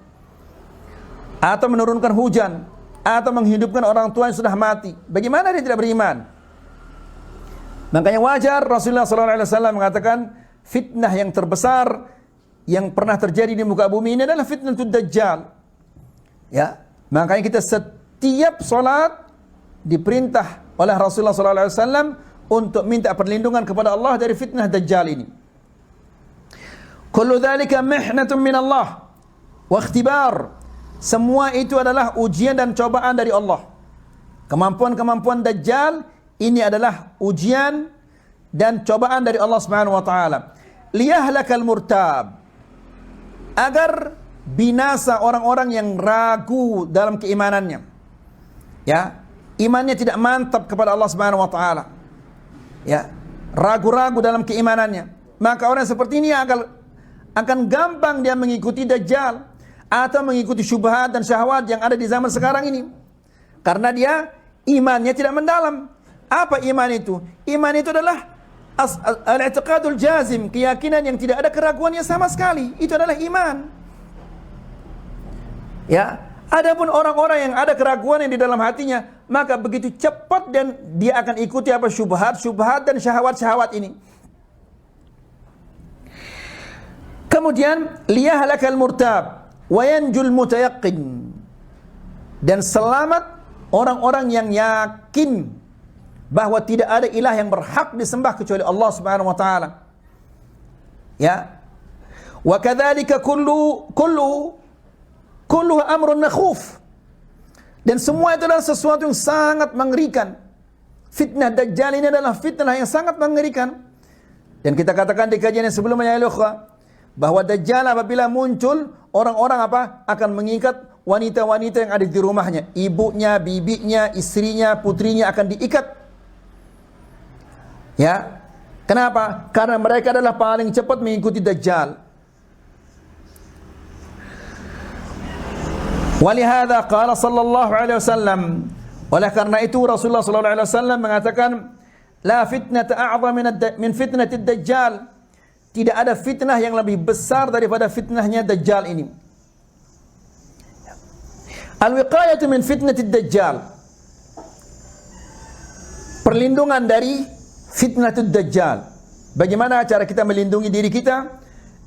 atau menurunkan hujan, atau menghidupkan orang tua yang sudah mati. Bagaimana dia tidak beriman? Makanya wajar Rasulullah SAW mengatakan fitnah yang terbesar yang pernah terjadi di muka bumi ini adalah fitnah Dajjal. Ya, makanya kita setiap solat diperintah oleh Rasulullah SAW untuk minta perlindungan kepada Allah dari fitnah Dajjal ini. Kullu dzalika mihnatun min Allah wa ikhtibar. Semua itu adalah ujian dan cobaan dari Allah. Kemampuan-kemampuan Dajjal ini adalah ujian dan cobaan dari Allah Subhanahu wa taala. Liyahlakal murtab, agar binasa orang-orang yang ragu dalam keimanannya. Ya, imannya tidak mantap kepada Allah Subhanahu wa taala. Ya, ragu-ragu dalam keimanannya. Maka orang seperti ini akan gampang dia mengikuti Dajjal atau mengikuti syubhat dan syahwat yang ada di zaman sekarang ini. Karena dia imannya tidak mendalam. Apa iman itu? Iman itu adalah al-i'tiqadul jazim, keyakinan yang tidak ada keraguannya sama sekali. Itu adalah iman. Ya, adapun orang-orang yang ada keraguan yang di dalam hatinya, maka begitu cepat dan dia akan ikuti apa syubhat dan syahwat-syahwat ini. Kemudian liyahlakal murtab wa yanjul mutayaqqin, dan selamat orang-orang yang yakin bahwa tidak ada ilah yang berhak disembah kecuali Allah Subhanahu wa taala. Ya. Wa kadzalika kullu amrun makhuf. Dan semua itu adalah sesuatu yang sangat mengerikan. Fitnah Dajjal ini adalah fitnah yang sangat mengerikan. Dan kita katakan di kajian yang sebelumnya ya ikhwah, bahwa Dajjal apabila muncul, orang-orang akan mengikat wanita-wanita yang ada di rumahnya, ibunya, bibinya, istrinya, putrinya akan diikat. Ya, kenapa? Karena mereka adalah paling cepat mengikuti Dajjal. Walihada qala sallallahu alaihi wasallam, oleh karena itu Rasulullah sallallahu alaihi wasallam mengatakan, la fitnata a'zam min fitnatid Dajjal. Tidak ada fitnah yang lebih besar daripada fitnahnya Dajjal ini. Al-wiqayatu min fitnatid Dajjal, perlindungan dari fitnatud Dajjal. Bagaimana cara kita melindungi diri kita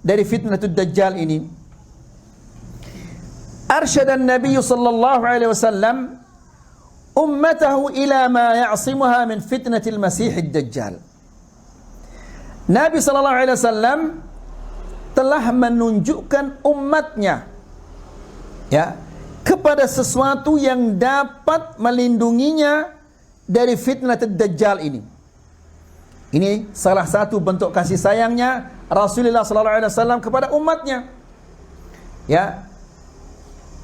dari fitnatud Dajjal ini? Arsyadan Nabi sallallahu alaihi wasallam ummatahu ila ma ya'simuha min fitnatil Masihid Dajjal. Nabi sallallahu alaihi wasallam telah menunjukkan umatnya, ya, kepada sesuatu yang dapat melindunginya dari fitnatud Dajjal ini. Ini salah satu bentuk kasih sayangnya Rasulullah SAW kepada umatnya. Ya,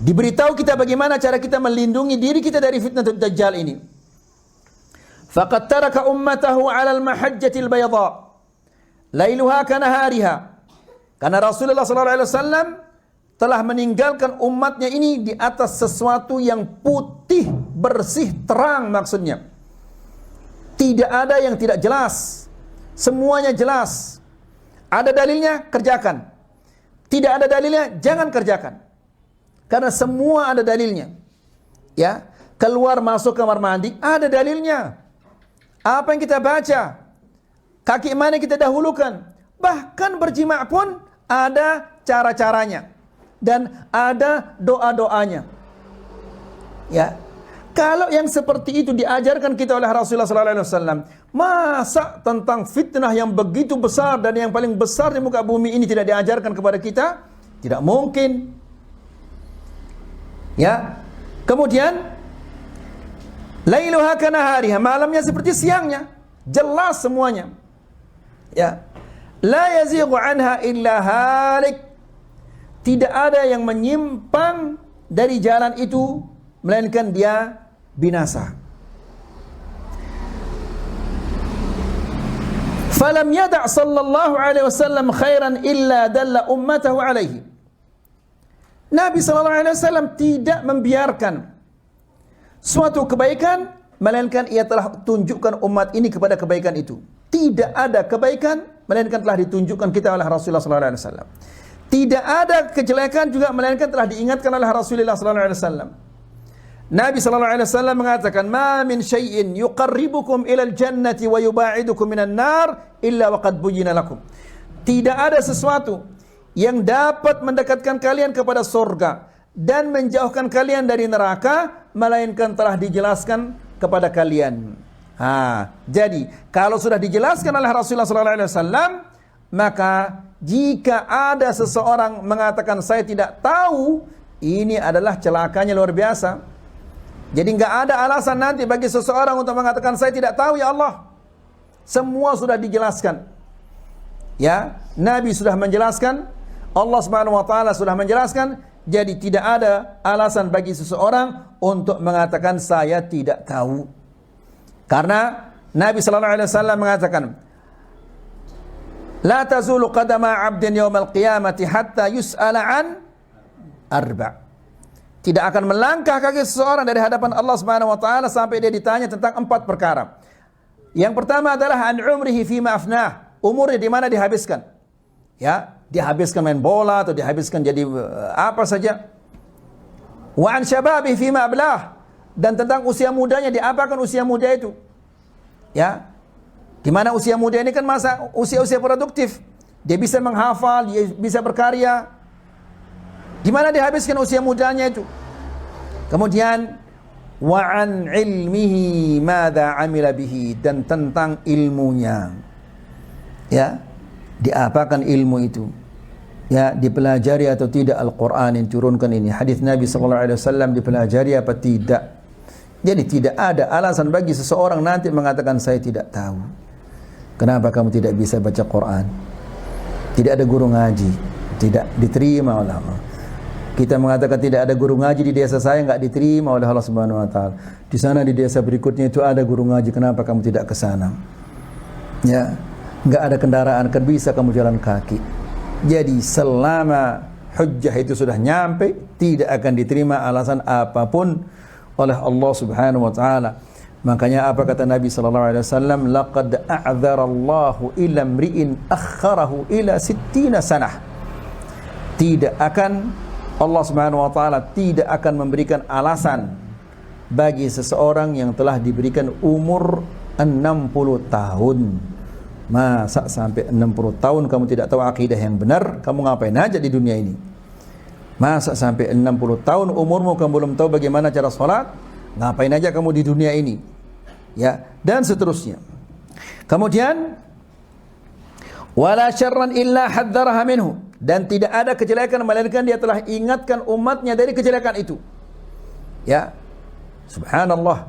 diberitahu kita bagaimana cara kita melindungi diri kita dari fitnah Dajjal ini. Faqad taraka ummatahu 'ala al-mahajjatil bayda, lailuha kanahariha. Karena Rasulullah SAW telah meninggalkan umatnya ini di atas sesuatu yang putih, bersih, terang maksudnya. Tidak ada yang tidak jelas. Semuanya jelas. Ada dalilnya, kerjakan. Tidak ada dalilnya, jangan kerjakan. Karena semua ada dalilnya. Ya, keluar masuk kamar mandi ada dalilnya. Apa yang kita baca? Kaki mana kita dahulukan? Bahkan berjima' pun ada cara-caranya dan ada doa-doanya. Ya. Kalau yang seperti itu diajarkan kita oleh Rasulullah SAW, masa tentang fitnah yang begitu besar dan yang paling besar di muka bumi ini tidak diajarkan kepada kita? Tidak mungkin. Ya. Kemudian, lailuha kanahariha, malamnya seperti siangnya, jelas semuanya. Ya. La yazighu anha illa halik. Tidak ada yang menyimpang dari jalan itu melainkan dia binasa. Falam yada' sallallahu alaihi wasallam khairan illa dalla ummatahu alaihi. Nabi sallallahu alaihi wasallam tidak membiarkan suatu kebaikan melainkan ia telah tunjukkan umat ini kepada kebaikan itu. Tidak ada kebaikan melainkan telah ditunjukkan kita oleh Rasulullah sallallahu alaihi wasallam. Tidak ada kejelekan juga melainkan telah diingatkan oleh Rasulullah sallallahu alaihi wasallam. Nabi sallallahu alaihi wasallam mengatakan, "Ma min syai'in yuqarribukum ilal jannati wa yuba'idukum minan nar illa waqad buyyina lakum." Tidak ada sesuatu yang dapat mendekatkan kalian kepada surga dan menjauhkan kalian dari neraka melainkan telah dijelaskan kepada kalian. Jadi kalau sudah dijelaskan oleh Rasulullah sallallahu alaihi wasallam, maka jika ada seseorang mengatakan saya tidak tahu, ini adalah celakanya luar biasa. Jadi enggak ada alasan nanti bagi seseorang untuk mengatakan saya tidak tahu ya Allah. Semua sudah dijelaskan. Ya, Nabi sudah menjelaskan, Allah Subhanahu wa taala sudah menjelaskan, jadi tidak ada alasan bagi seseorang untuk mengatakan saya tidak tahu. Karena Nabi sallallahu alaihi wasallam mengatakan, "La tazulu qadama 'abdin yaumal qiyamati hatta yus'ala an arba'." Tidak akan melangkah kaki seseorang dari hadapan Allah Subhanahu wa taala sampai dia ditanya tentang 4 perkara. Yang pertama adalah an umrihi fima afnah, umurnya di mana dihabiskan. Ya, dihabiskan main bola atau dihabiskan jadi apa saja. Wa an syababihi fima ablah, dan tentang usia mudanya, diapakan usia muda itu. Ya. Di mana usia muda ini kan masa usia-usia produktif. Dia bisa menghafal, dia bisa berkarya. Di mana dihabiskan usia mudanya itu? Kemudian wa an ilmihi madza amila bihi, dan tentang ilmunya. Ya, diapakan ilmu itu? Ya, dipelajari atau tidak Al-Qur'an yang turunkan ini, hadis Nabi sallallahu alaihi wasallam dipelajari apa tidak? Jadi tidak ada alasan bagi seseorang nanti mengatakan saya tidak tahu. Kenapa kamu tidak bisa baca Quran? Tidak ada guru ngaji, tidak diterima oleh Allah. Kita mengatakan tidak ada guru ngaji di desa saya, enggak diterima oleh Allah Subhanahu wa taala. Di sana di desa berikutnya itu ada guru ngaji, kenapa kamu tidak ke sana? Ya, enggak ada kendaraan, kan bisa kamu jalan kaki. Jadi selama hujjah itu sudah nyampe, tidak akan diterima alasan apapun oleh Allah Subhanahu wa taala. Makanya apa kata Nabi sallallahu alaihi wasallam, laqad a'dzara Allahu ila mri'in akhkharahu ila 60 sanah. Tidak akan Allah Subhanahu wa taala tidak akan memberikan alasan bagi seseorang yang telah diberikan umur 60 tahun. Masa sampai 60 tahun kamu tidak tahu akidah yang benar, kamu ngapain aja di dunia ini? Masa sampai 60 tahun umurmu kamu belum tahu bagaimana cara sholat? Ngapain aja kamu di dunia ini? Ya, dan seterusnya. Kemudian wala syarran illa hadzaraha minhu, dan tidak ada kejelekan melainkan dia telah ingatkan umatnya dari kejelekan itu. Ya, subhanallah.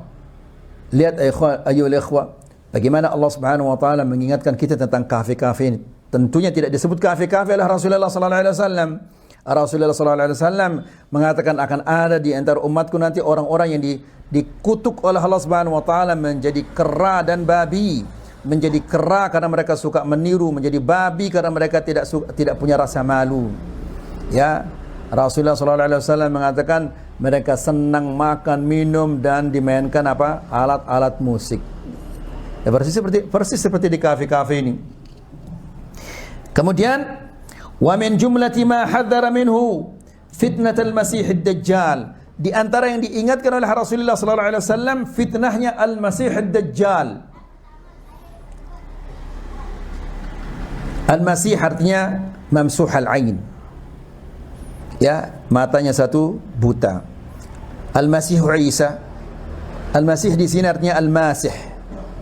Lihat ayyuhal ikhwah, bagaimana Allah Subhanahu wa taala mengingatkan kita tentang kafe-kafe ini. Tentunya tidak disebut kafe-kafe oleh Rasulullah sallallahu alaihi wasallam. Rasulullah sallallahu alaihi wasallam mengatakan akan ada di antara umatku nanti orang-orang yang dikutuk oleh Allah Subhanahu wa taala menjadi kera dan babi. Menjadi kera karena mereka suka meniru, menjadi babi karena mereka tidak punya rasa malu. Ya, Rasulullah sallallahu alaihi wasallam mengatakan mereka senang makan, minum dan dimainkan apa? Alat-alat musik. Ya, persis seperti di kafe-kafe ini. Kemudian wa min jumlati ma hadzara minhu fitnatul Masiihid Dajjal. Di antara yang diingatkan oleh Rasulullah sallallahu alaihi wasallam fitnahnya Al-Masiihid Dajjal. Al-Masih artinya mamsuhal ain. Ya, matanya satu buta. Al-Masih Isa. Al-Masih di sini artinya Al-Masih.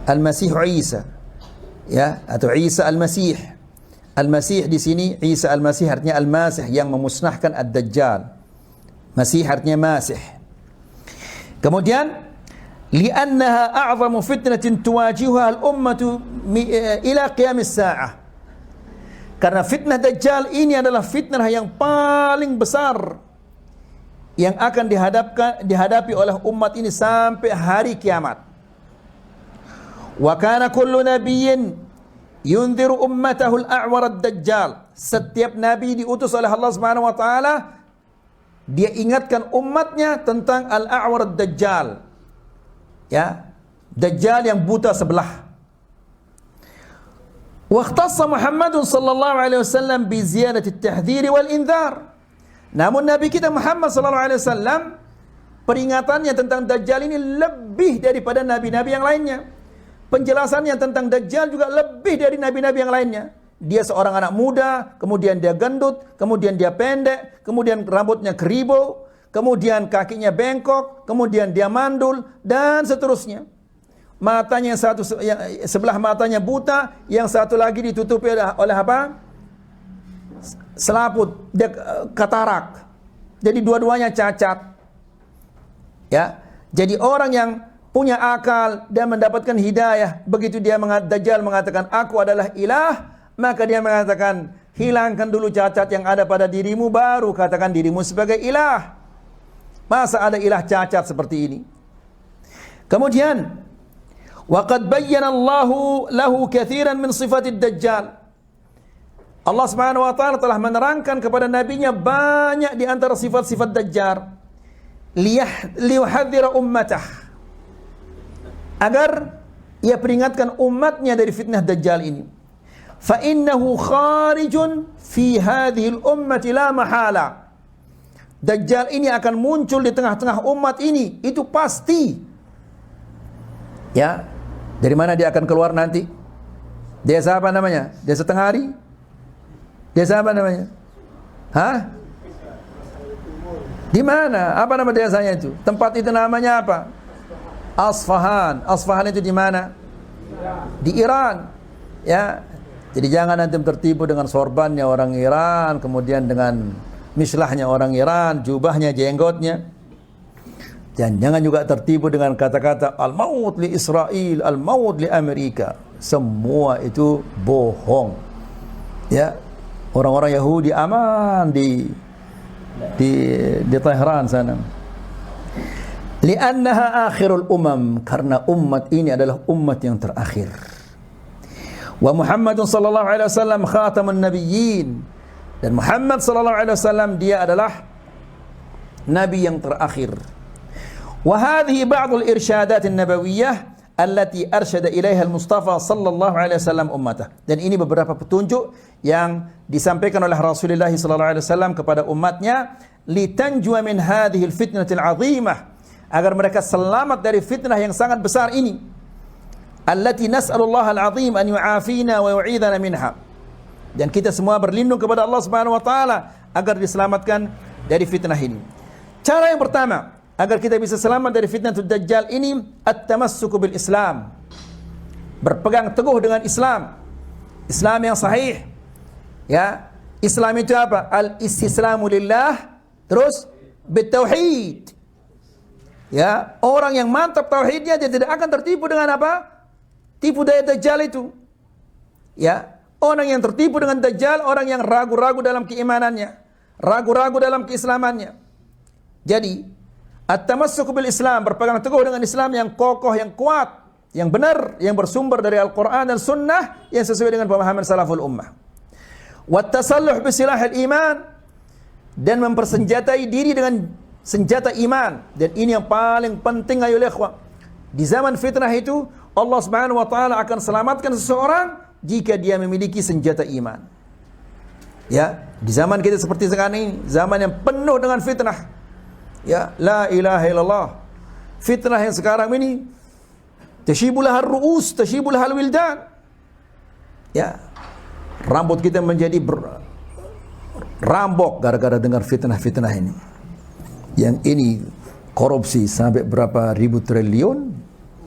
Al-Masih Isa. Ya, atau Isa Al-Masih. Al-Masih di sini Isa Al-Masih artinya Al-Masih yang memusnahkan Ad-Dajjal. Masih artinya Masih. Kemudian li'annaha a'zamu fitnatin tuwajihuha al-ummatu ila qiyamis sa'ah. Karena fitnah Dajjal ini adalah fitnah yang paling besar yang akan dihadapi oleh umat ini sampai hari kiamat. Wa kana kullu nabiyyin yunziru ummatahu al-a'war ad-dajjal. Setiap nabi diutus oleh Allah Subhanahu wa taala, dia ingatkan umatnya tentang al-a'war ad-dajjal. Ya, Dajjal yang buta sebelah. Wa ikhtassa Muhammadun sallallahu alaihi wasallam bi ziyadati at-tahdhir wal indzar. Namun Nabi kita Muhammad sallallahu alaihi wasallam peringatannya tentang Dajjal ini lebih daripada nabi-nabi yang lainnya. Penjelasannya tentang Dajjal juga lebih dari nabi-nabi yang lainnya. Dia seorang anak muda, kemudian dia gendut, kemudian dia pendek, kemudian rambutnya keribu, kemudian kakinya bengkok, kemudian dia mandul, dan seterusnya. Matanya yang satu, sebelah matanya buta, yang satu lagi ditutupi oleh apa? Selaput, katarak. Jadi dua-duanya cacat. Ya, jadi orang yang punya akal dan mendapatkan hidayah, begitu dia Dajjal mengatakan aku adalah ilah, maka dia mengatakan hilangkan dulu cacat yang ada pada dirimu, baru katakan dirimu sebagai ilah. Masa ada ilah cacat seperti ini? Kemudian waqad bayyana Allahu lahu katsiran min sifatid Dajjal. Allah Subhanahu wa taala telah menerangkan kepada nabinya banyak di antara sifat-sifat Dajjal. Liyuhadzira ummatah, agar ia peringatkan umatnya dari fitnah Dajjal ini. Fa innahu kharijun fi hadhihi al-ummati la mahala. Dajjal ini akan muncul di tengah-tengah umat ini, itu pasti. Ya, dari mana dia akan keluar nanti? Desa apa namanya? Desa Tengari? Desa apa namanya? Hah? Di mana? Apa nama desanya itu? Tempat itu namanya apa? Asfahan. Asfahan itu di mana? Di Iran. Ya. Jadi jangan nanti tertipu dengan sorbannya orang Iran, kemudian dengan mislahnya orang Iran, jubahnya, jenggotnya. Dan jangan juga tertipu dengan kata-kata al-maut li Israel, al-maut li Amerika. Semua itu bohong. Ya. Orang-orang Yahudi aman di Tehran sana. Li'annaha akhirul umam, karena umat ini adalah umat yang terakhir. Wa Muhammadun sallallahu alaihi wasallam khatamun nabiyyin, dan Muhammad sallallahu alaihi wasallam dia adalah nabi yang terakhir. Wa hadhihi ba'dul irsyadat an-nabawiyyah allati arsyada ilaiha al-Mustafa sallallahu alaihi wasallam ummatahu. Dan ini beberapa petunjuk yang disampaikan oleh Rasulullah sallallahu alaihi wasallam kepada umatnya, litanjua min hadhihi al-fitnatil 'azimah, agar mereka selamat dari fitnah yang sangat besar ini. Allati nas'alullah al-'azim an yu'afina wa yu'idana minha. Dan kita semua berlindung kepada Allah Subhanahu wa taala agar diselamatkan dari fitnah ini. Cara yang pertama agar kita bisa selamat dari fitnah Dajjal ini, at-tamassuku bil Islam. Berpegang teguh dengan Islam. Islam yang sahih. Ya, Islam itu apa? Al-istislamu lillah, terus bitauhid. Ya, orang yang mantap tauhidnya dia tidak akan tertipu dengan apa? Tipu daya Dajjal itu. Ya, orang yang tertipu dengan Dajjal, orang yang ragu-ragu dalam keimanannya, ragu-ragu dalam keislamannya. Jadi, at-tamassuku bil Islam, berpegang teguh dengan Islam yang kokoh, yang kuat, yang benar, yang bersumber dari Al-Quran dan Sunnah, yang sesuai dengan pemahaman salaful ummah. Wat-tasalluh bisilahil iman, dan mempersenjatai diri dengan senjata iman. Dan ini yang paling penting ayo ikhwah. Di zaman fitnah itu Allah Subhanahu wa taala akan selamatkan seseorang jika dia memiliki senjata iman. Ya, di zaman kita seperti sekarang ini, zaman yang penuh dengan fitnah. Ya, la ilaha illallah. Fitnah yang sekarang ini tashibulahar ru'us, tashibulahal wildan. Ya, rambut kita menjadi rambok gara-gara dengar fitnah-fitnah ini. Yang ini korupsi sampai berapa ribu triliun,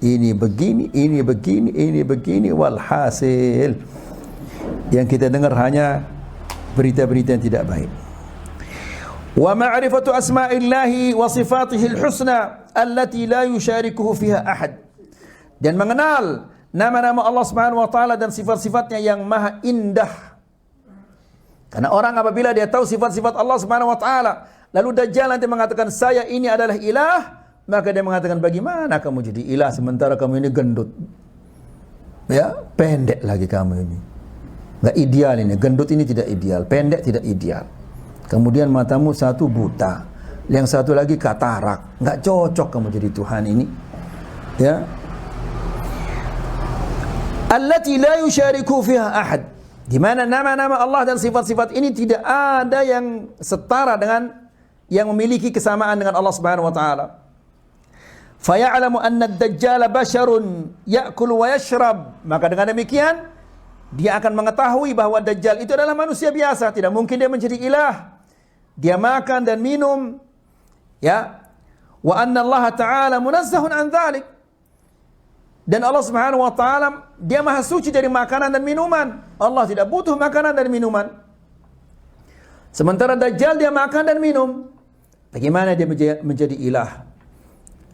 ini begini, ini begini, ini begini, walhasil yang kita dengar hanya berita-berita yang tidak baik. Wa ma'rifatu asma'illahi wa sifatihil husna allati la yusyarikuhu fiha ahad. Dan mengenal nama-nama Allah Subhanahu wa taala dan sifat-sifatnya yang maha indah. Karena orang apabila dia tahu sifat-sifat Allah Subhanahu wa taala, lalu Dajjal nanti mengatakan saya ini adalah ilah, maka dia mengatakan bagaimana kamu jadi ilah sementara kamu ini gendut? Ya, pendek lagi kamu ini. Enggak ideal ini, gendut ini tidak ideal, pendek tidak ideal. Kemudian matamu satu buta, yang satu lagi katarak. Enggak cocok kamu jadi Tuhan ini. Ya. allati la yusyariku fiha ahad, di mana nama-nama Allah dan sifat-sifat ini tidak ada yang setara dengan yang memiliki kesamaan dengan Allah Subhanahu wa taala. Faya'lamu anna ad-dajjal basharun ya'kul wa yashrab, maka dengan demikian dia akan mengetahui bahwa Dajjal itu adalah manusia biasa, tidak mungkin dia menjadi ilah. Dia makan dan minum, ya. Wa anna Allah Ta'ala munazzahun an dzalik, dan Allah Subhanahu wa taala dia maha suci dari makanan dan minuman. Allah tidak butuh makanan dan minuman. Sementara Dajjal dia makan dan minum. Bagaimana dia menjadi ilah?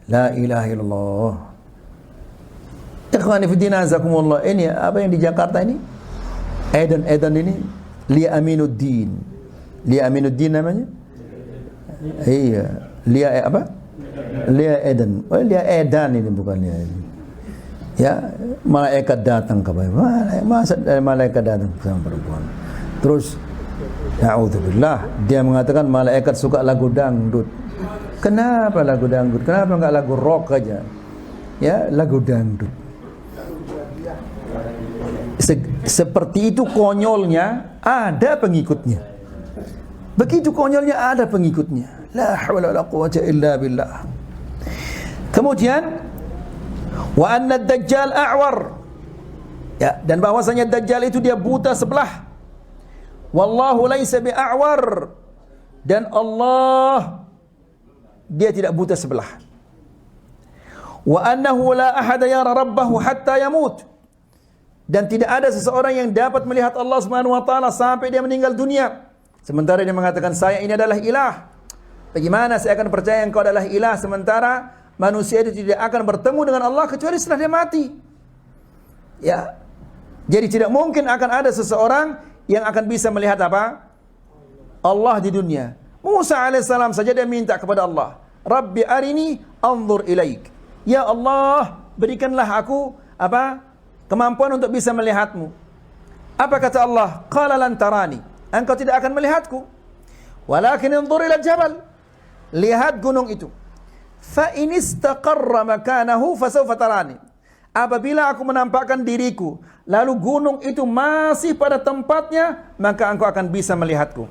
La ilaha illallah. Ikhwani fi din azakumullah, ini apa yang di Jakarta ini? Edan ini Lia Aminuddin. Lia Aminuddin namanya? Iya, Lia apa? Lia Edan. Oh, Lia Edan ini bukan Lia Edan. Ya, malaikat datang ke bawah. Malaikat datang sama perempuan. Terus na'udzubillah, dia mengatakan malaikat suka lagu dangdut. Kenapa lagu dangdut? Kenapa enggak lagu rock aja? Ya, lagu dangdut. Seperti itu konyolnya, ada pengikutnya. Begitu konyolnya, ada pengikutnya. La haula wala quwwata illa billah. Kemudian wa anna ad-dajjal a'war, ya, dan bahwasanya Dajjal itu dia buta sebelah. Wallahu laisa bi'a'war, dan Allah dia tidak buta sebelah. Wa annahu la ahada yara rabbahu hatta yamut, dan tidak ada seseorang yang dapat melihat Allah Subhanahu wa taala sampai dia meninggal dunia. Sementara dia mengatakan saya ini adalah ilah. Bagaimana saya akan percaya engkau adalah ilah sementara manusia itu tidak akan bertemu dengan Allah kecuali setelah dia mati? Ya. Jadi tidak mungkin akan ada seseorang yang akan bisa melihat apa? Allah di dunia. Musa alaihissalam saja dia minta kepada Allah, Rabbi arini anzur ilaik. Ya Allah, berikanlah aku apa? Kemampuan untuk bisa melihatmu. Apa kata Allah? Qala lan tarani, engkau tidak akan melihatku. Walakin anzur ila jabal, lihat gunung itu. Fa in istaqarra makanahu fasawfa tarani, apabila aku menampakkan diriku lalu gunung itu masih pada tempatnya, maka engkau akan bisa melihatku.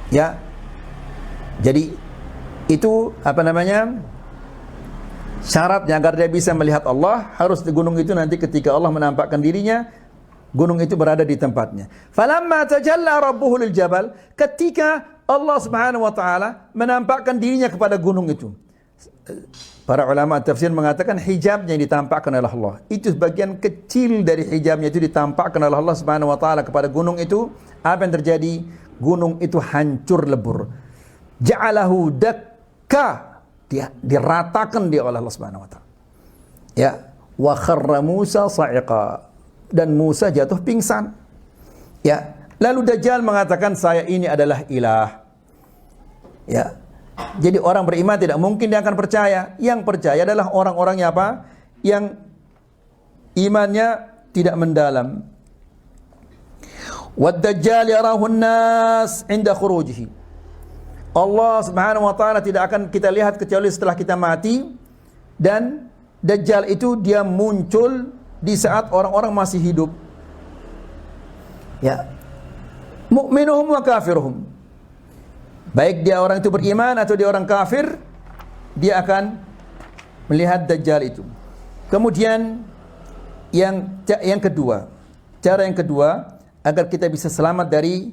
Ya. Jadi itu apa namanya? Syaratnya agar dia bisa melihat Allah, harus di gunung itu nanti ketika Allah menampakkan dirinya, gunung itu berada di tempatnya. Falamma tajalla rabbuhu lil jabal, ketika Allah Subhanahu wa taala menampakkan dirinya kepada gunung itu. Para ulama tafsir mengatakan hijabnya yang ditampakkan oleh Allah. Itu sebagian kecil dari hijabnya itu ditampakkan oleh Allah Subhanahu wa taala kepada gunung itu. Apa yang terjadi? Gunung itu hancur lebur. Ja'alahu dakka, diratakan dia oleh Allah Subhanahu wa taala. Ya, wa kharra Musa sa'iqa, dan Musa jatuh pingsan. Ya, lalu Dajjal mengatakan saya ini adalah ilah. Ya. Jadi orang beriman tidak mungkin dia akan percaya. Yang percaya adalah orang-orangnya apa? Yang imannya tidak mendalam. Wad-Dajjal yarahu an-nas 'inda khurujihi. Allah Subhanahu wa taala tidak akan kita lihat kecuali setelah kita mati, dan Dajjal itu dia muncul di saat orang-orang masih hidup. Ya. Mu'minuhum wa kafiruhum. Baik dia orang itu beriman atau dia orang kafir, dia akan melihat Dajjal itu. Kemudian yang kedua, cara yang kedua agar kita bisa selamat dari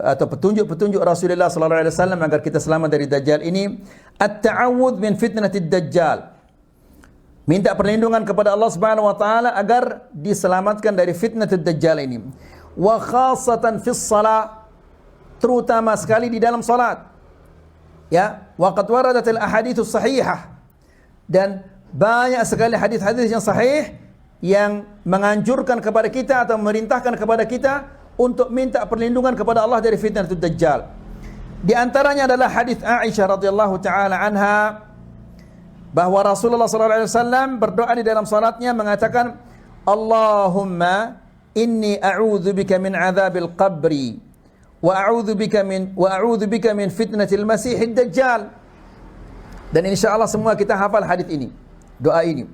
atau petunjuk-petunjuk Rasulullah sallallahu alaihi wasallam agar kita selamat dari Dajjal ini, at-ta'awudz min fitnatid Dajjal. Minta perlindungan kepada Allah Subhanahu wa taala agar diselamatkan dari fitnatid Dajjal ini. Wa khassatan fis shalah, terutama sekali di dalam salat. Ya, waqad waradatil ahaditsus sahihah, dan banyak sekali hadis-hadis yang sahih yang menganjurkan kepada kita atau memerintahkan kepada kita untuk minta perlindungan kepada Allah dari fitnatul Dajjal. Di antaranya adalah hadis Aisyah radhiyallahu taala anha, bahwa Rasulullah sallallahu alaihi wasallam berdoa di dalam salatnya mengatakan, Allahumma inni a'udzubika min adzabil qabri wa a'udzu bika min fitnatil masiihid dajjal. Dan insyaallah semua kita hafal hadis ini, doa ini.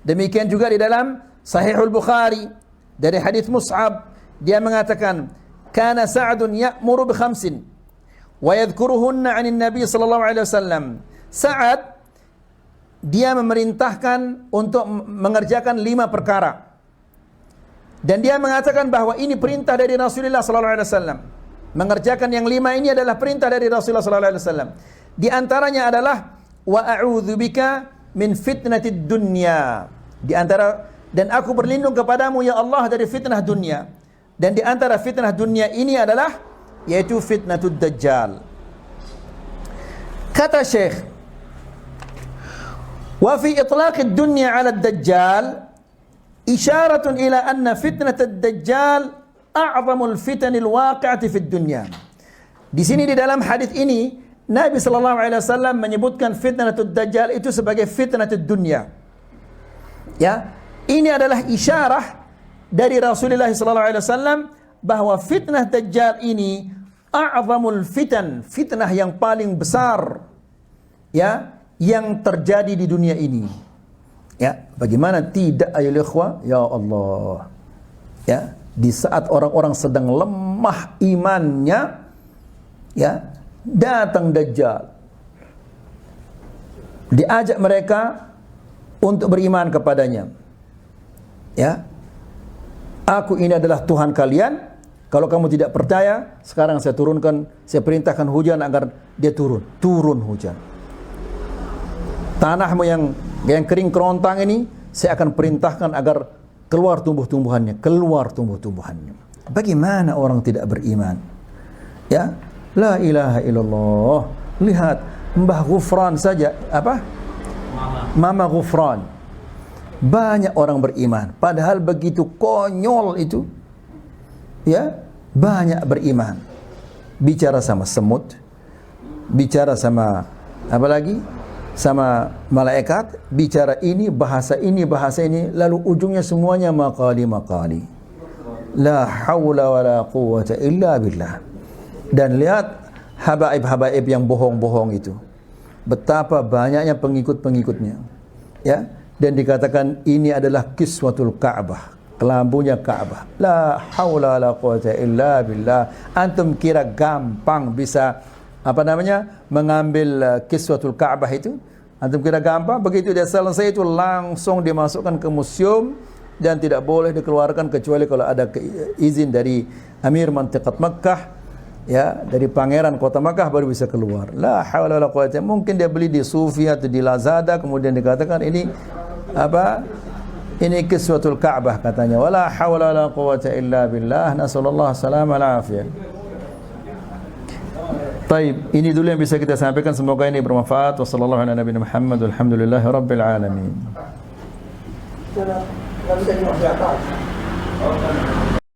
Demikian juga di dalam Sahihul Bukhari dari hadis Mus'ab, dia mengatakan, "Kana Sa'dun ya'muru bi khamsin wa yadhkuruhunna 'anil Nabi sallallahu alaihi wasallam." Sa'ad dia memerintahkan untuk mengerjakan 5 perkara. Dan dia mengatakan bahwa ini perintah dari Rasulullah sallallahu alaihi wasallam. Mengerjakan yang 5 ini adalah perintah dari Rasulullah sallallahu alaihi wasallam. Di antaranya adalah wa a'udzubika min fitnatid dunya. Di antara, dan aku berlindung kepadamu ya Allah dari fitnah dunia. Dan di antara fitnah dunia ini adalah yaitu fitnatud dajjal. Kata Syekh, wa fi itlaqid dunya 'ala ad-dajjal isyaratun ila anna fitnatad dajjal a'zamul fitanil waqi'ati fid dunya. Di sini di dalam hadis ini Nabi sallallahu alaihi wasallam menyebutkan fitnatud dajjal itu sebagai fitnatud dunya. Ya, ini adalah isyarah dari Rasulullah sallallahu alaihi wasallam bahwa fitnah dajjal ini a'zamul fitan, fitnah yang paling besar ya yang terjadi di dunia ini. Ya, bagaimana tidak ayolah ikhwah? Ya Allah. Ya, di saat orang-orang sedang lemah imannya, ya, datang Dajjal. Diajak mereka untuk beriman kepadanya. Ya. Aku ini adalah Tuhan kalian. Kalau kamu tidak percaya, sekarang saya perintahkan hujan agar dia turun hujan. Tanahmu yang kering kerontang ini, saya akan perintahkan agar keluar tumbuh-tumbuhannya. Bagaimana orang tidak beriman? Ya, la ilaha illallah. Lihat Mbah Ghufran saja, apa? Mama Ghufran. Banyak orang beriman, padahal begitu konyol itu. Ya, banyak beriman. Bicara sama semut, bicara sama apa lagi? Sama malaikat, bicara ini, bahasa ini, lalu ujungnya semuanya maqali. La hawla wa la quwwata illa billah. Dan lihat habaib-habaib yang bohong-bohong itu. Betapa banyaknya pengikut-pengikutnya. Ya, dan dikatakan ini adalah kiswatul Ka'bah, kelambunya Ka'bah. La hawla wa la quwwata illa billah. Antum kira gampang bisa mengambil kiswatul Ka'bah itu? Antum kira gampang? Begitu dia selesai itu langsung dimasukkan ke museum dan tidak boleh dikeluarkan kecuali kalau ada izin dari Amir Mantiqat Makkah, ya, dari pangeran kota Makkah baru bisa keluar. La haula wala quwwata. Mungkin dia beli di Sufi atau di Lazada, kemudian dikatakan ini apa? Ini kiswatul Ka'bah katanya. Wala haula wala quwwata illa billah. Nasallallahu salamah wal afiyah. Baik, ini dulu yang bisa kita sampaikan, semoga ini bermanfaat. Wassallallahu ala nabiyina Muhammad walhamdulillahi rabbil alamin.